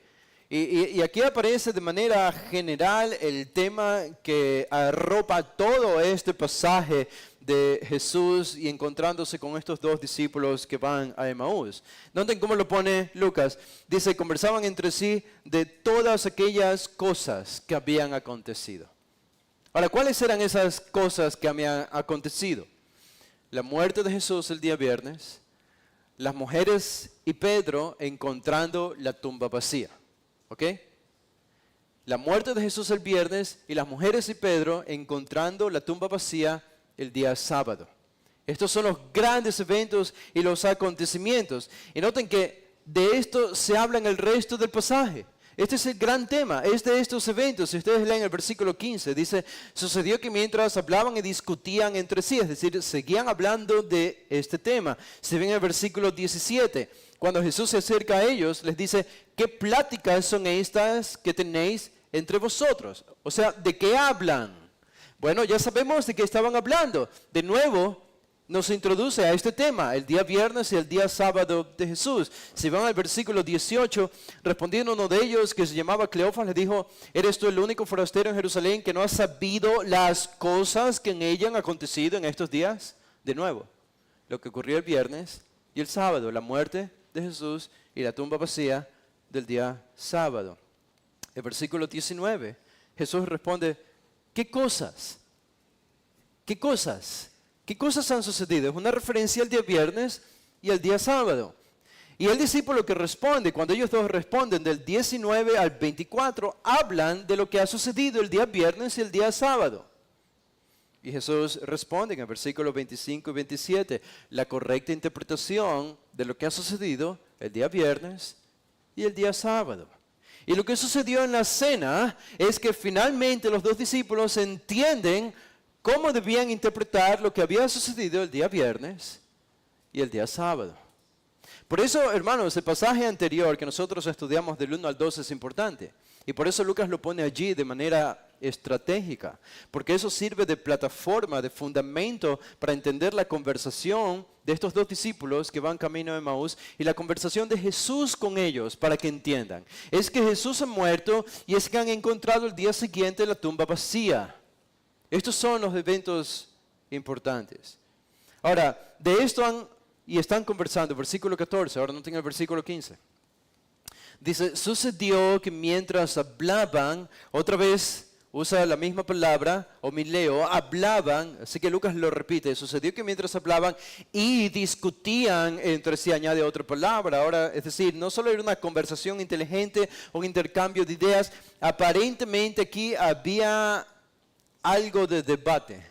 Y aquí aparece de manera general el tema que arropa todo este pasaje de Jesús y encontrándose con estos dos discípulos que van a Emaús. Noten cómo lo pone Lucas. Dice, conversaban entre sí de todas aquellas cosas que habían acontecido. Ahora, ¿cuáles eran esas cosas que habían acontecido? La muerte de Jesús el día viernes, las mujeres y Pedro encontrando la tumba vacía. ¿Ok? la muerte de Jesús el viernes y las mujeres y Pedro encontrando la tumba vacía el día sábado. Estos son los grandes eventos y los acontecimientos. Y noten que de esto se habla en el resto del pasaje. Este es el gran tema, es de estos eventos. Si ustedes leen el versículo 15, dice, sucedió que mientras hablaban y discutían entre sí, es decir, seguían hablando de este tema. Se ve en el versículo 17, cuando Jesús se acerca a ellos, les dice, ¿qué pláticas son estas que tenéis entre vosotros? O sea, ¿de qué hablan? Bueno, ya sabemos de qué estaban hablando. De nuevo, nos introduce a este tema, el día viernes y el día sábado de Jesús. Si van al versículo 18, respondiendo uno de ellos que se llamaba Cleofas, le dijo, ¿eres tú el único forastero en Jerusalén que no ha sabido las cosas que en ella han acontecido en estos días? De nuevo, lo que ocurrió el viernes y el sábado, la muerte de Jesús y la tumba vacía del día sábado. El versículo 19, Jesús responde, ¿qué cosas? ¿Qué cosas? ¿Qué cosas han sucedido? Es una referencia al día viernes y al día sábado. Y el discípulo que responde, cuando ellos dos responden del 19 al 24, hablan de lo que ha sucedido el día viernes y el día sábado. Y Jesús responde en el versículo 25 y 27, la correcta interpretación de lo que ha sucedido el día viernes y el día sábado. Y lo que sucedió en la cena es que finalmente los dos discípulos entienden cómo debían interpretar lo que había sucedido el día viernes y el día sábado. Por eso, hermanos, el pasaje anterior que nosotros estudiamos del 1 al 2 es importante. Y por eso Lucas lo pone allí de manera estratégica. Porque eso sirve de plataforma, de fundamento para entender la conversación de estos dos discípulos que van camino a Emaús y la conversación de Jesús con ellos para que entiendan. Es que Jesús ha muerto y es que han encontrado el día siguiente la tumba vacía. Estos son los eventos importantes. Ahora, de esto están conversando, versículo 14, ahora no tengo el versículo 15. Dice, sucedió que mientras hablaban, otra vez usa la misma palabra, homileo, hablaban, así que Lucas lo repite, sucedió que mientras hablaban y discutían entre sí, añade otra palabra. Ahora, es decir, no solo era una conversación inteligente, un intercambio de ideas, aparentemente aquí había algo de debate.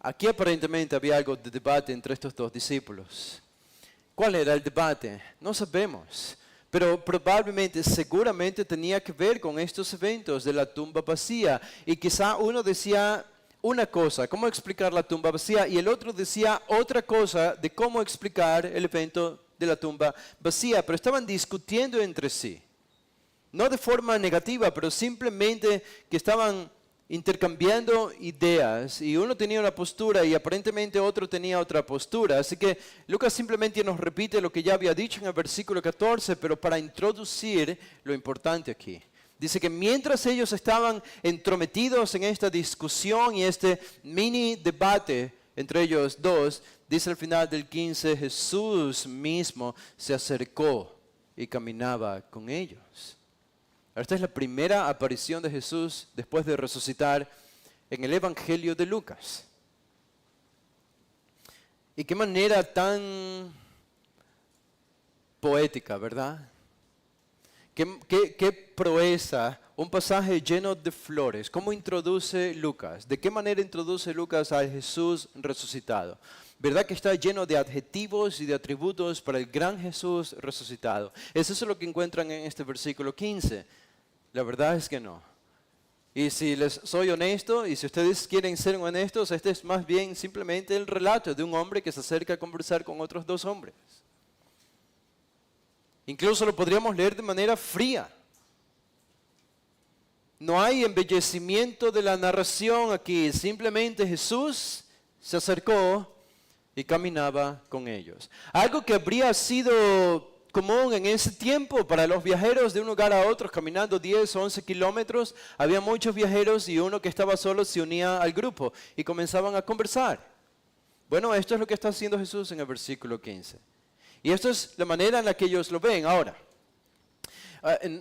Aquí aparentemente había algo de debate entre estos dos discípulos. ¿Cuál era el debate? No sabemos, pero probablemente, seguramente tenía que ver con estos eventos de la tumba vacía. Y quizá uno decía una cosa, cómo explicar la tumba vacía, y el otro decía otra cosa de cómo explicar el evento de la tumba vacía, pero estaban discutiendo entre sí. No de forma negativa, pero simplemente que estaban intercambiando ideas y uno tenía una postura y aparentemente otro tenía otra postura. Así que Lucas simplemente nos repite lo que ya había dicho en el versículo 14, pero para introducir lo importante aquí. Dice que mientras ellos estaban entrometidos en esta discusión y este mini debate entre ellos dos, dice al final del 15, Jesús mismo se acercó y caminaba con ellos. Esta es la primera aparición de Jesús después de resucitar en el Evangelio de Lucas. Y qué manera tan poética, ¿verdad? Qué proeza, un pasaje lleno de flores. ¿Cómo introduce Lucas? ¿De qué manera introduce Lucas a Jesús resucitado? ¿Verdad que está lleno de adjetivos y de atributos para el gran Jesús resucitado? ¿Es eso lo que encuentran en este versículo 15? La verdad es que no. Y si les soy honesto, y si ustedes quieren ser honestos, este es más bien simplemente el relato de un hombre que se acerca a conversar con otros dos hombres. Incluso lo podríamos leer de manera fría. No hay embellecimiento de la narración aquí, simplemente Jesús se acercó y caminaba con ellos. Algo que habría sido común en ese tiempo para los viajeros de un lugar a otro, caminando 10 o 11 kilómetros, había muchos viajeros y uno que estaba solo se unía al grupo y comenzaban a conversar. Bueno, esto es lo que está haciendo Jesús en el versículo 15. Y esto es la manera en la que ellos lo ven. Ahora,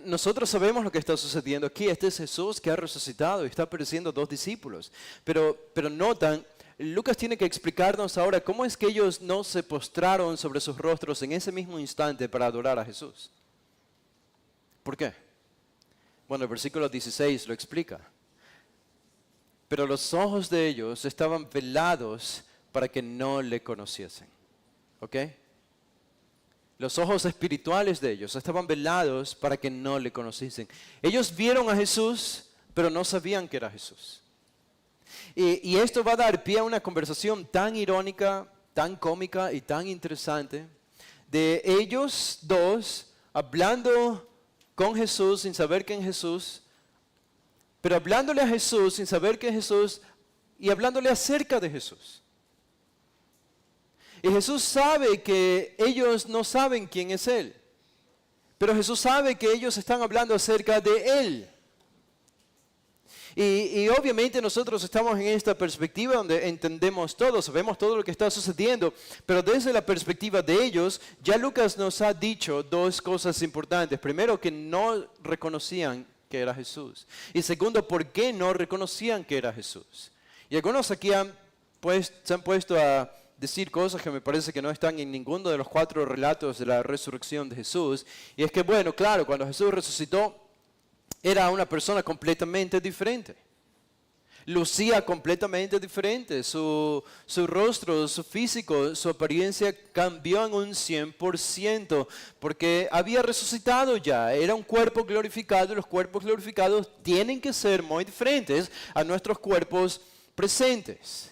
nosotros sabemos lo que está sucediendo aquí. Este es Jesús que ha resucitado y está apareciendo dos discípulos. Pero notan, Lucas tiene que explicarnos ahora cómo es que ellos no se postraron sobre sus rostros en ese mismo instante para adorar a Jesús. ¿Por qué? Bueno, el versículo 16 lo explica. Pero los ojos de ellos estaban velados para que no le conociesen. ¿Ok? Los ojos espirituales de ellos estaban velados para que no le conociesen. Ellos vieron a Jesús, pero no sabían que era Jesús. Y esto va a dar pie a una conversación tan irónica, tan cómica y tan interesante de ellos dos hablando con Jesús sin saber quién es Jesús, pero hablándole a Jesús sin saber quién es Jesús y hablándole acerca de Jesús. Y Jesús sabe que ellos no saben quién es Él, pero Jesús sabe que ellos están hablando acerca de Él. Y obviamente nosotros estamos en esta perspectiva donde entendemos todo, sabemos todo lo que está sucediendo, pero desde la perspectiva de ellos, ya Lucas nos ha dicho dos cosas importantes. Primero, que no reconocían que era Jesús. Y segundo, ¿por qué no reconocían que era Jesús? Y algunos aquí se han puesto a decir cosas que me parece que no están en ninguno de los 4 relatos de la resurrección de Jesús. Y es que, bueno, claro, cuando Jesús resucitó, era una persona completamente diferente. Lucía completamente diferente. Su rostro, su físico, su apariencia cambió en un 100%. Porque había resucitado ya. Era un cuerpo glorificado y los cuerpos glorificados tienen que ser muy diferentes a nuestros cuerpos presentes.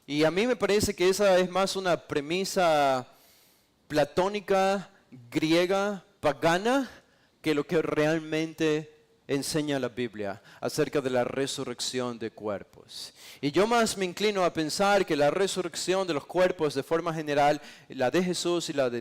Y a mí me parece que esa es más una premisa platónica, griega, pagana, que lo que realmente enseña la Biblia acerca de la resurrección de cuerpos. Y yo más me inclino a pensar que la resurrección de los cuerpos de forma general, la de Jesús y la de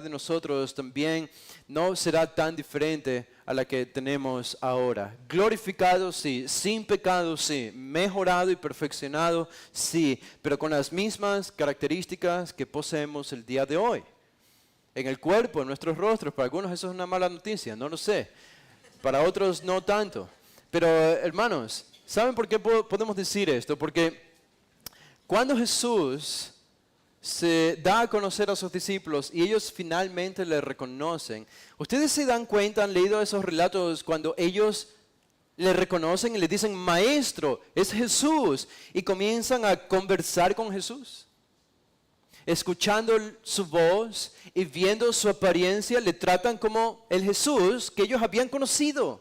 nosotros también, no será tan diferente a la que tenemos ahora. Glorificado, sí. Sin pecado, sí. Mejorado y perfeccionado, sí. Pero con las mismas características que poseemos el día de hoy. En el cuerpo, en nuestros rostros. Para algunos eso es una mala noticia, no lo sé. Para otros no tanto. Pero hermanos, ¿saben por qué podemos decir esto? Porque cuando Jesús se da a conocer a sus discípulos y ellos finalmente le reconocen, ustedes se dan cuenta, han leído esos relatos cuando ellos le reconocen y le dicen, Maestro, es Jesús, y comienzan a conversar con Jesús. Escuchando su voz y viendo su apariencia, le tratan como el Jesús que ellos habían conocido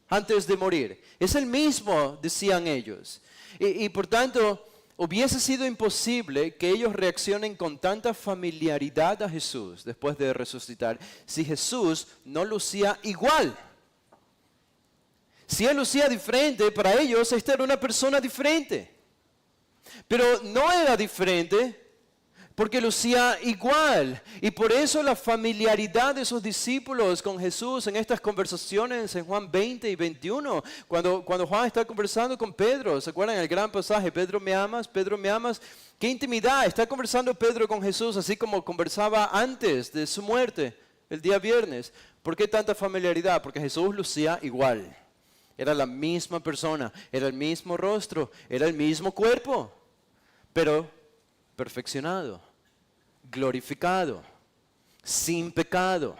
antes de morir. Es el mismo, decían ellos. Y por tanto, hubiese sido imposible que ellos reaccionen con tanta familiaridad a Jesús después de resucitar si Jesús no lucía igual. Si Él lucía diferente, para ellos esta era una persona diferente. Pero no era diferente porque lucía igual. Y por eso la familiaridad de sus discípulos con Jesús en estas conversaciones en Juan 20 y 21, cuando Juan está conversando con Pedro, ¿se acuerdan el gran pasaje? Pedro, ¿me amas? Pedro, ¿me amas? ¡Qué intimidad! Está conversando Pedro con Jesús así como conversaba antes de su muerte, el día viernes. ¿Por qué tanta familiaridad? Porque Jesús lucía igual. Era la misma persona, era el mismo rostro, era el mismo cuerpo, pero perfeccionado, glorificado, sin pecado.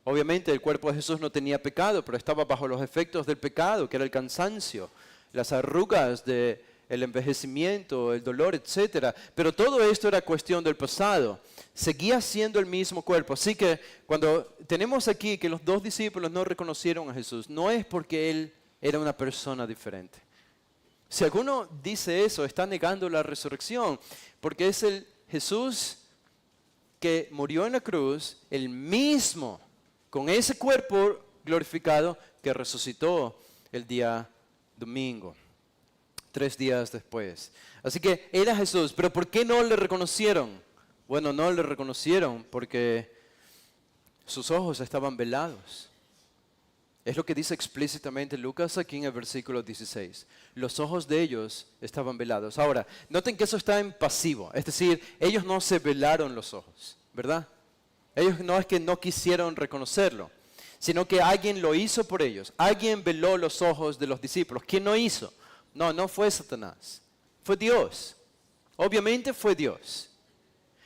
Obviamente el cuerpo de Jesús no tenía pecado, pero estaba bajo los efectos del pecado, que era el cansancio, las arrugas del envejecimiento, el dolor, etc. Pero todo esto era cuestión del pasado. Seguía siendo el mismo cuerpo. Así que cuando tenemos aquí que los 2 discípulos no reconocieron a Jesús, no es porque Él era una persona diferente. Si alguno dice eso, está negando la resurrección, porque es el Jesús que murió en la cruz, el mismo, con ese cuerpo glorificado, que resucitó el día domingo, 3 días después. Así que era Jesús, pero ¿por qué no le reconocieron? Bueno, no le reconocieron porque sus ojos estaban velados. Es lo que dice explícitamente Lucas aquí en el versículo 16. Los ojos de ellos estaban velados. Ahora, noten que eso está en pasivo. Es decir, ellos no se velaron los ojos, ¿verdad? Ellos no es que no quisieron reconocerlo, sino que alguien lo hizo por ellos. Alguien veló los ojos de los discípulos. ¿Quién lo hizo? No fue Satanás. Fue Dios. Obviamente fue Dios.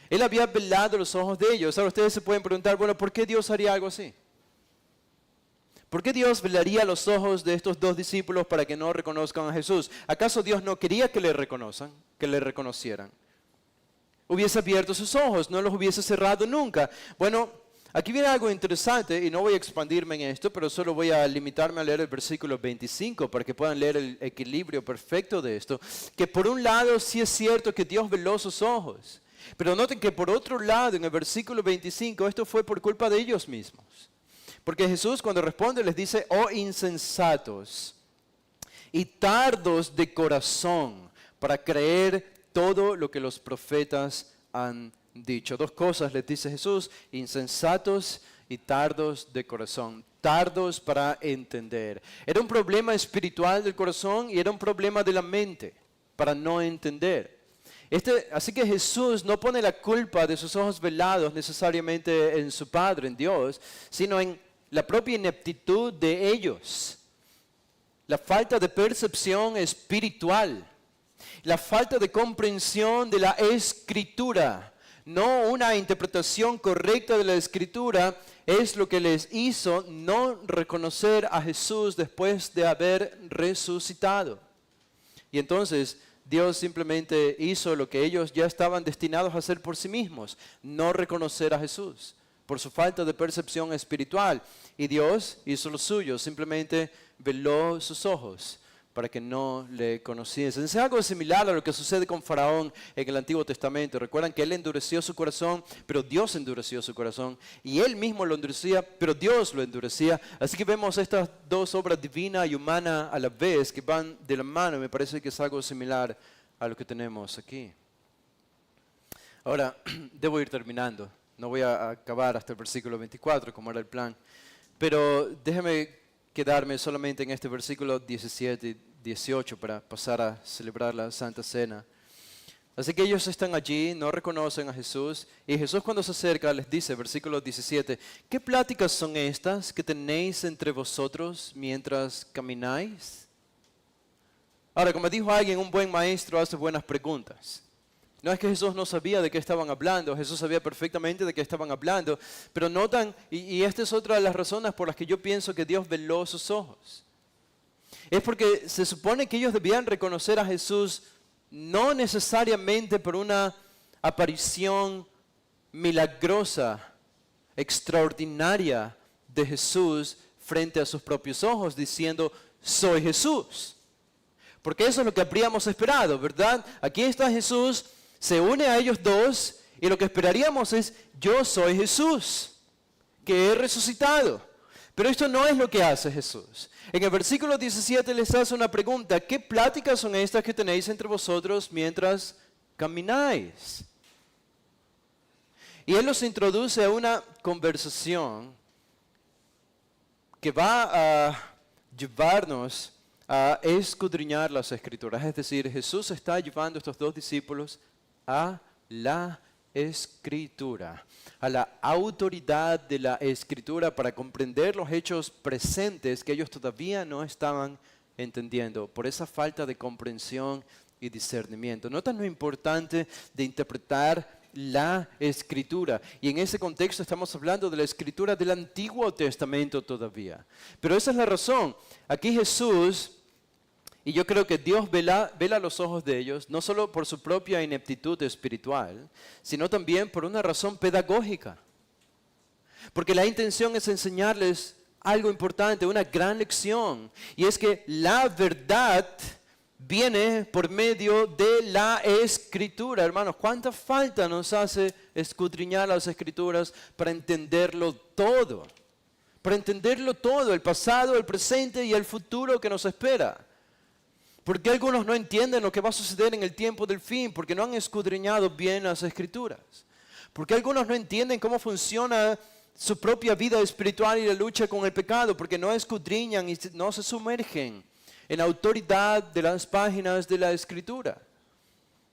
Él había velado los ojos de ellos. Ahora ustedes se pueden preguntar, bueno, ¿por qué Dios haría algo así? ¿Por qué Dios velaría los ojos de estos dos discípulos para que no reconozcan a Jesús? ¿Acaso Dios no quería que le reconocieran? Hubiese abierto sus ojos, no los hubiese cerrado nunca. Bueno, aquí viene algo interesante y no voy a expandirme en esto, pero solo voy a limitarme a leer el versículo 25 para que puedan leer el equilibrio perfecto de esto. Que por un lado sí es cierto que Dios veló sus ojos, pero noten que por otro lado en el versículo 25 esto fue por culpa de ellos mismos. Porque Jesús cuando responde les dice, oh insensatos y tardos de corazón para creer todo lo que los profetas han dicho. Dos cosas les dice Jesús, insensatos y tardos de corazón. Tardos para entender. Era un problema espiritual del corazón y era un problema de la mente para no entender. Así que Jesús no pone la culpa de sus ojos velados necesariamente en su Padre, en Dios, sino en la propia ineptitud de ellos, la falta de percepción espiritual, la falta de comprensión de la Escritura, no una interpretación correcta de la Escritura, es lo que les hizo no reconocer a Jesús después de haber resucitado. Y entonces Dios simplemente hizo lo que ellos ya estaban destinados a hacer por sí mismos, no reconocer a Jesús por su falta de percepción espiritual. Y Dios hizo lo suyo, simplemente veló sus ojos para que no le conociesen. Es algo similar a lo que sucede con Faraón en el Antiguo Testamento. Recuerdan que él endureció su corazón, pero Dios endureció su corazón. Y él mismo lo endurecía, pero Dios lo endurecía. Así que vemos estas dos obras, divina y humana a la vez, que van de la mano. Me parece que es algo similar a lo que tenemos aquí. Ahora, debo ir terminando. No voy a acabar hasta el versículo 24, como era el plan. Pero déjeme quedarme solamente en este versículo 17 y 18 para pasar a celebrar la Santa Cena. Así que ellos están allí, no reconocen a Jesús. Y Jesús cuando se acerca les dice, versículo 17, ¿qué pláticas son estas que tenéis entre vosotros mientras camináis? Ahora, como dijo alguien, un buen maestro hace buenas preguntas. No es que Jesús no sabía de qué estaban hablando, Jesús sabía perfectamente de qué estaban hablando, pero notan, y esta es otra de las razones por las que yo pienso que Dios veló sus ojos. Es porque se supone que ellos debían reconocer a Jesús no necesariamente por una aparición milagrosa, extraordinaria de Jesús frente a sus propios ojos, diciendo, soy Jesús. Porque eso es lo que habríamos esperado, ¿verdad? Aquí está Jesús, se une a ellos dos y lo que esperaríamos es, yo soy Jesús, que he resucitado. Pero esto no es lo que hace Jesús. En el versículo 17 les hace una pregunta, ¿qué pláticas son estas que tenéis entre vosotros mientras camináis? Y Él los introduce a una conversación que va a llevarnos a escudriñar las Escrituras. Es decir, Jesús está llevando a estos dos discípulos a la Escritura, a la autoridad de la Escritura para comprender los hechos presentes que ellos todavía no estaban entendiendo por esa falta de comprensión y discernimiento. ¿Notan lo importante de interpretar la Escritura? Y en ese contexto estamos hablando de la Escritura del Antiguo Testamento todavía. Pero esa es la razón. Aquí Jesús, y yo creo que Dios vela los ojos de ellos, no solo por su propia ineptitud espiritual, sino también por una razón pedagógica. Porque la intención es enseñarles algo importante, una gran lección, y es que la verdad viene por medio de la Escritura. Hermanos, ¿cuánta falta nos hace escudriñar las Escrituras para entenderlo todo? Para entenderlo todo, el pasado, el presente y el futuro que nos espera. ¿Por qué algunos no entienden lo que va a suceder en el tiempo del fin? Porque no han escudriñado bien las Escrituras. ¿Por qué algunos no entienden cómo funciona su propia vida espiritual y la lucha con el pecado? Porque no escudriñan y no se sumergen en la autoridad de las páginas de la Escritura.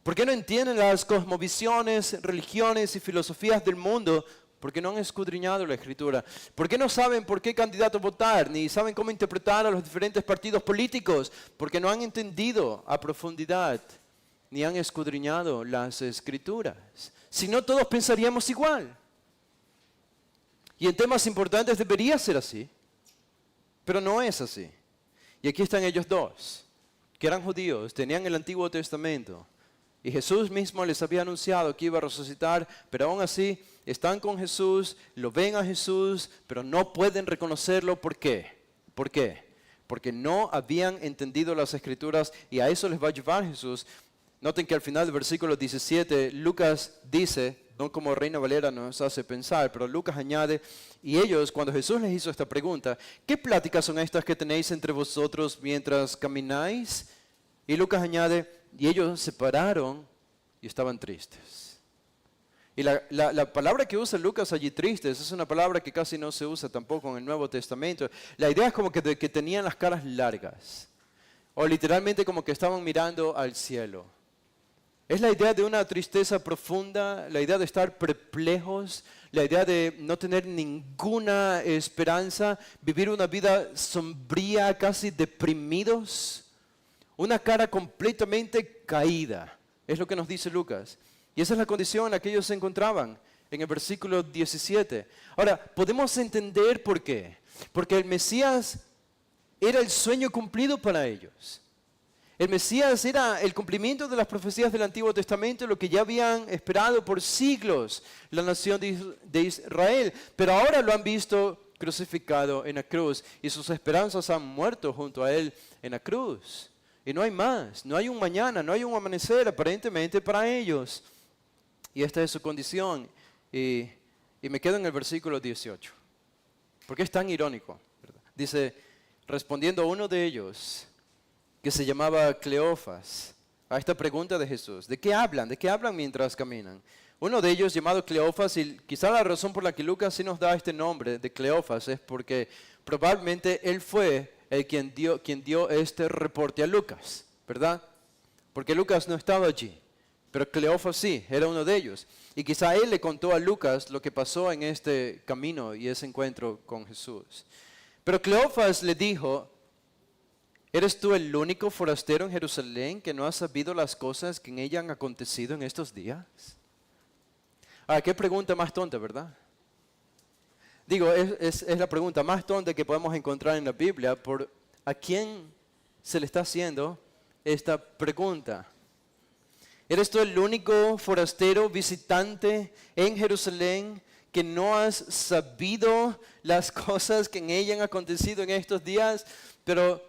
¿Por qué no entienden las cosmovisiones, religiones y filosofías del mundo? Porque no han escudriñado la Escritura. ¿Por qué no saben por qué candidato votar? Ni saben cómo interpretar a los diferentes partidos políticos. Porque no han entendido a profundidad, ni han escudriñado las Escrituras. Si no, todos pensaríamos igual. Y en temas importantes debería ser así. Pero no es así. Y aquí están ellos dos, que eran judíos, tenían el Antiguo Testamento. Y Jesús mismo les había anunciado que iba a resucitar, pero aún así están con Jesús, lo ven a Jesús, pero no pueden reconocerlo. ¿Por qué? ¿Por qué? Porque no habían entendido las Escrituras, y a eso les va a llevar Jesús. Noten que al final del versículo 17, Lucas dice, no como Reina Valera nos hace pensar, pero Lucas añade, y ellos, cuando Jesús les hizo esta pregunta, ¿qué pláticas son estas que tenéis entre vosotros mientras camináis? Y Lucas añade, y ellos se pararon y estaban tristes. Y la palabra que usa Lucas allí, tristes, es una palabra que casi no se usa tampoco en el Nuevo Testamento. La idea es como que tenían las caras largas, o literalmente como que estaban mirando al cielo. Es la idea de una tristeza profunda, la idea de estar perplejos, la idea de no tener ninguna esperanza, vivir una vida sombría, casi deprimidos, una cara completamente caída. Es lo que nos dice Lucas. Y esa es la condición en la que ellos se encontraban en el versículo 17. Ahora, podemos entender por qué. Porque el Mesías era el sueño cumplido para ellos. El Mesías era el cumplimiento de las profecías del Antiguo Testamento, lo que ya habían esperado por siglos la nación de Israel. Pero ahora lo han visto crucificado en la cruz y sus esperanzas han muerto junto a él en la cruz. Y no hay más, no hay un mañana, no hay un amanecer aparentemente para ellos. Y esta es su condición. Y me quedo en el versículo 18, porque es tan irónico, ¿verdad? Dice, respondiendo a uno de ellos, que se llamaba Cleofas, a esta pregunta de Jesús, ¿de qué hablan? ¿De qué hablan mientras caminan? Uno de ellos, llamado Cleofas, y quizá la razón por la que Lucas sí nos da este nombre de Cleofas es porque probablemente él fue el quien dio este reporte a Lucas, ¿verdad? Porque Lucas no estaba allí, pero Cleofas sí, era uno de ellos. Y quizá él le contó a Lucas lo que pasó en este camino y ese encuentro con Jesús. Pero Cleofas le dijo, ¿eres tú el único forastero en Jerusalén que no ha sabido las cosas que en ella han acontecido en estos días? Qué pregunta más tonta, ¿verdad? Digo, es la pregunta más tonta que podemos encontrar en la Biblia. ¿A quién se le está haciendo esta pregunta? ¿Eres tú el único forastero visitante en Jerusalén que no has sabido las cosas que en ella han acontecido en estos días? Pero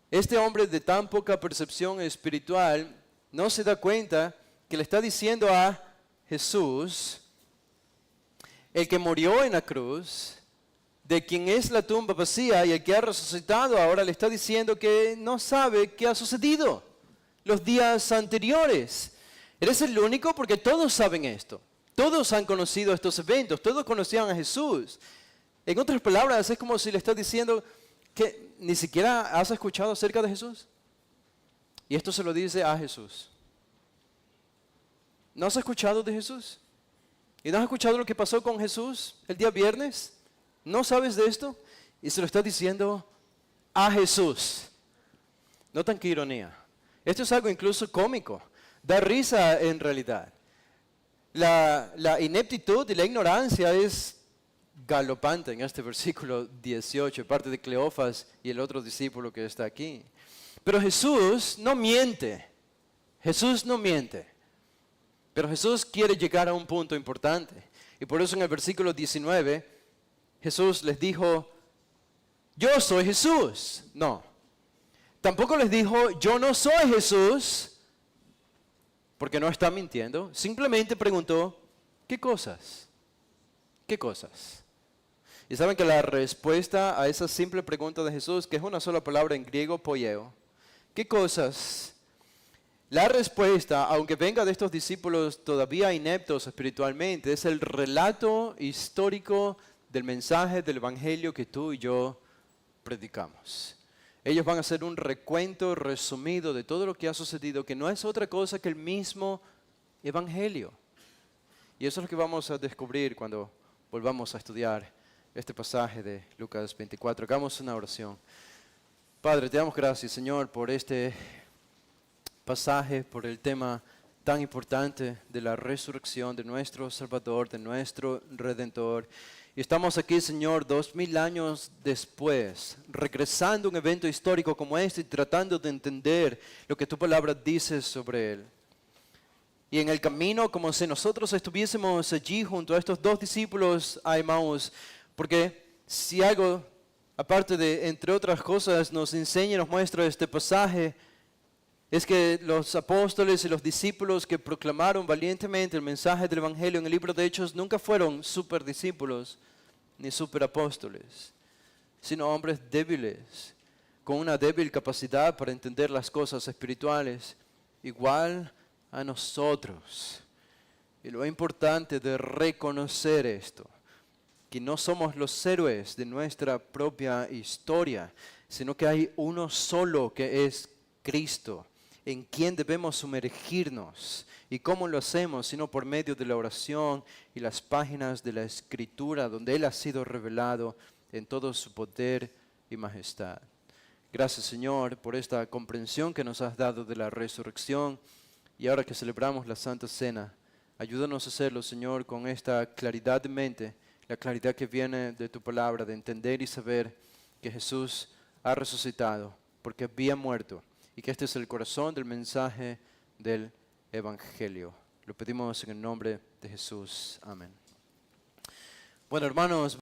este hombre de tan poca percepción espiritual no se da cuenta que le está diciendo a Jesús, el que murió en la cruz, de quien es la tumba vacía y el que ha resucitado, ahora le está diciendo que no sabe qué ha sucedido los días anteriores. Eres el único porque todos saben esto. Todos han conocido estos eventos, todos conocían a Jesús. En otras palabras, es como si le está diciendo que ni siquiera has escuchado acerca de Jesús. Y esto se lo dice a Jesús. ¿No has escuchado de Jesús? ¿Y no has escuchado lo que pasó con Jesús el día viernes? ¿No sabes de esto? Y se lo está diciendo a Jesús. Notan qué ironía. Esto es algo incluso cómico. Da risa en realidad. La ineptitud y la ignorancia es galopante en este versículo 18, parte de Cleofas y el otro discípulo que está aquí. Pero Jesús no miente. Jesús no miente. Pero Jesús quiere llegar a un punto importante. Y por eso en el versículo 19, Jesús les dijo, yo soy Jesús. No. Tampoco les dijo, yo no soy Jesús, porque no está mintiendo. Simplemente preguntó, ¿qué cosas? ¿Qué cosas? Y saben que la respuesta a esa simple pregunta de Jesús, que es una sola palabra en griego, poieo, ¿qué cosas? La respuesta, aunque venga de estos discípulos todavía ineptos espiritualmente, es el relato histórico del mensaje del Evangelio que tú y yo predicamos. Ellos van a hacer un recuento resumido de todo lo que ha sucedido, que no es otra cosa que el mismo Evangelio. Y eso es lo que vamos a descubrir cuando volvamos a estudiar este pasaje de Lucas 24. Hagamos una oración. Padre, te damos gracias, Señor, por este pasaje, por el tema tan importante de la resurrección de nuestro Salvador, de nuestro Redentor. Y estamos aquí, Señor, 2000 años después, regresando a un evento histórico como este y tratando de entender lo que tu palabra dice sobre él. Y en el camino, como si nosotros estuviésemos allí junto a estos dos discípulos a Emaús, porque si algo, aparte de, entre otras cosas, nos enseña y nos muestra este pasaje, es que los apóstoles y los discípulos que proclamaron valientemente el mensaje del Evangelio en el libro de Hechos nunca fueron super discípulos ni super apóstoles, sino hombres débiles, con una débil capacidad para entender las cosas espirituales, igual a nosotros. Y lo importante de reconocer esto, que no somos los héroes de nuestra propia historia, sino que hay uno solo que es Cristo, en quien debemos sumergirnos. ¿Y cómo lo hacemos? Sino por medio de la oración y las páginas de la Escritura, donde Él ha sido revelado en todo su poder y majestad. Gracias, Señor, por esta comprensión que nos has dado de la resurrección. Y ahora que celebramos la Santa Cena, ayúdanos a hacerlo, Señor, con esta claridad de mente, la claridad que viene de tu palabra, de entender y saber que Jesús ha resucitado, porque había muerto, y que este es el corazón del mensaje del Evangelio. Lo pedimos en el nombre de Jesús. Amén. Bueno, hermanos.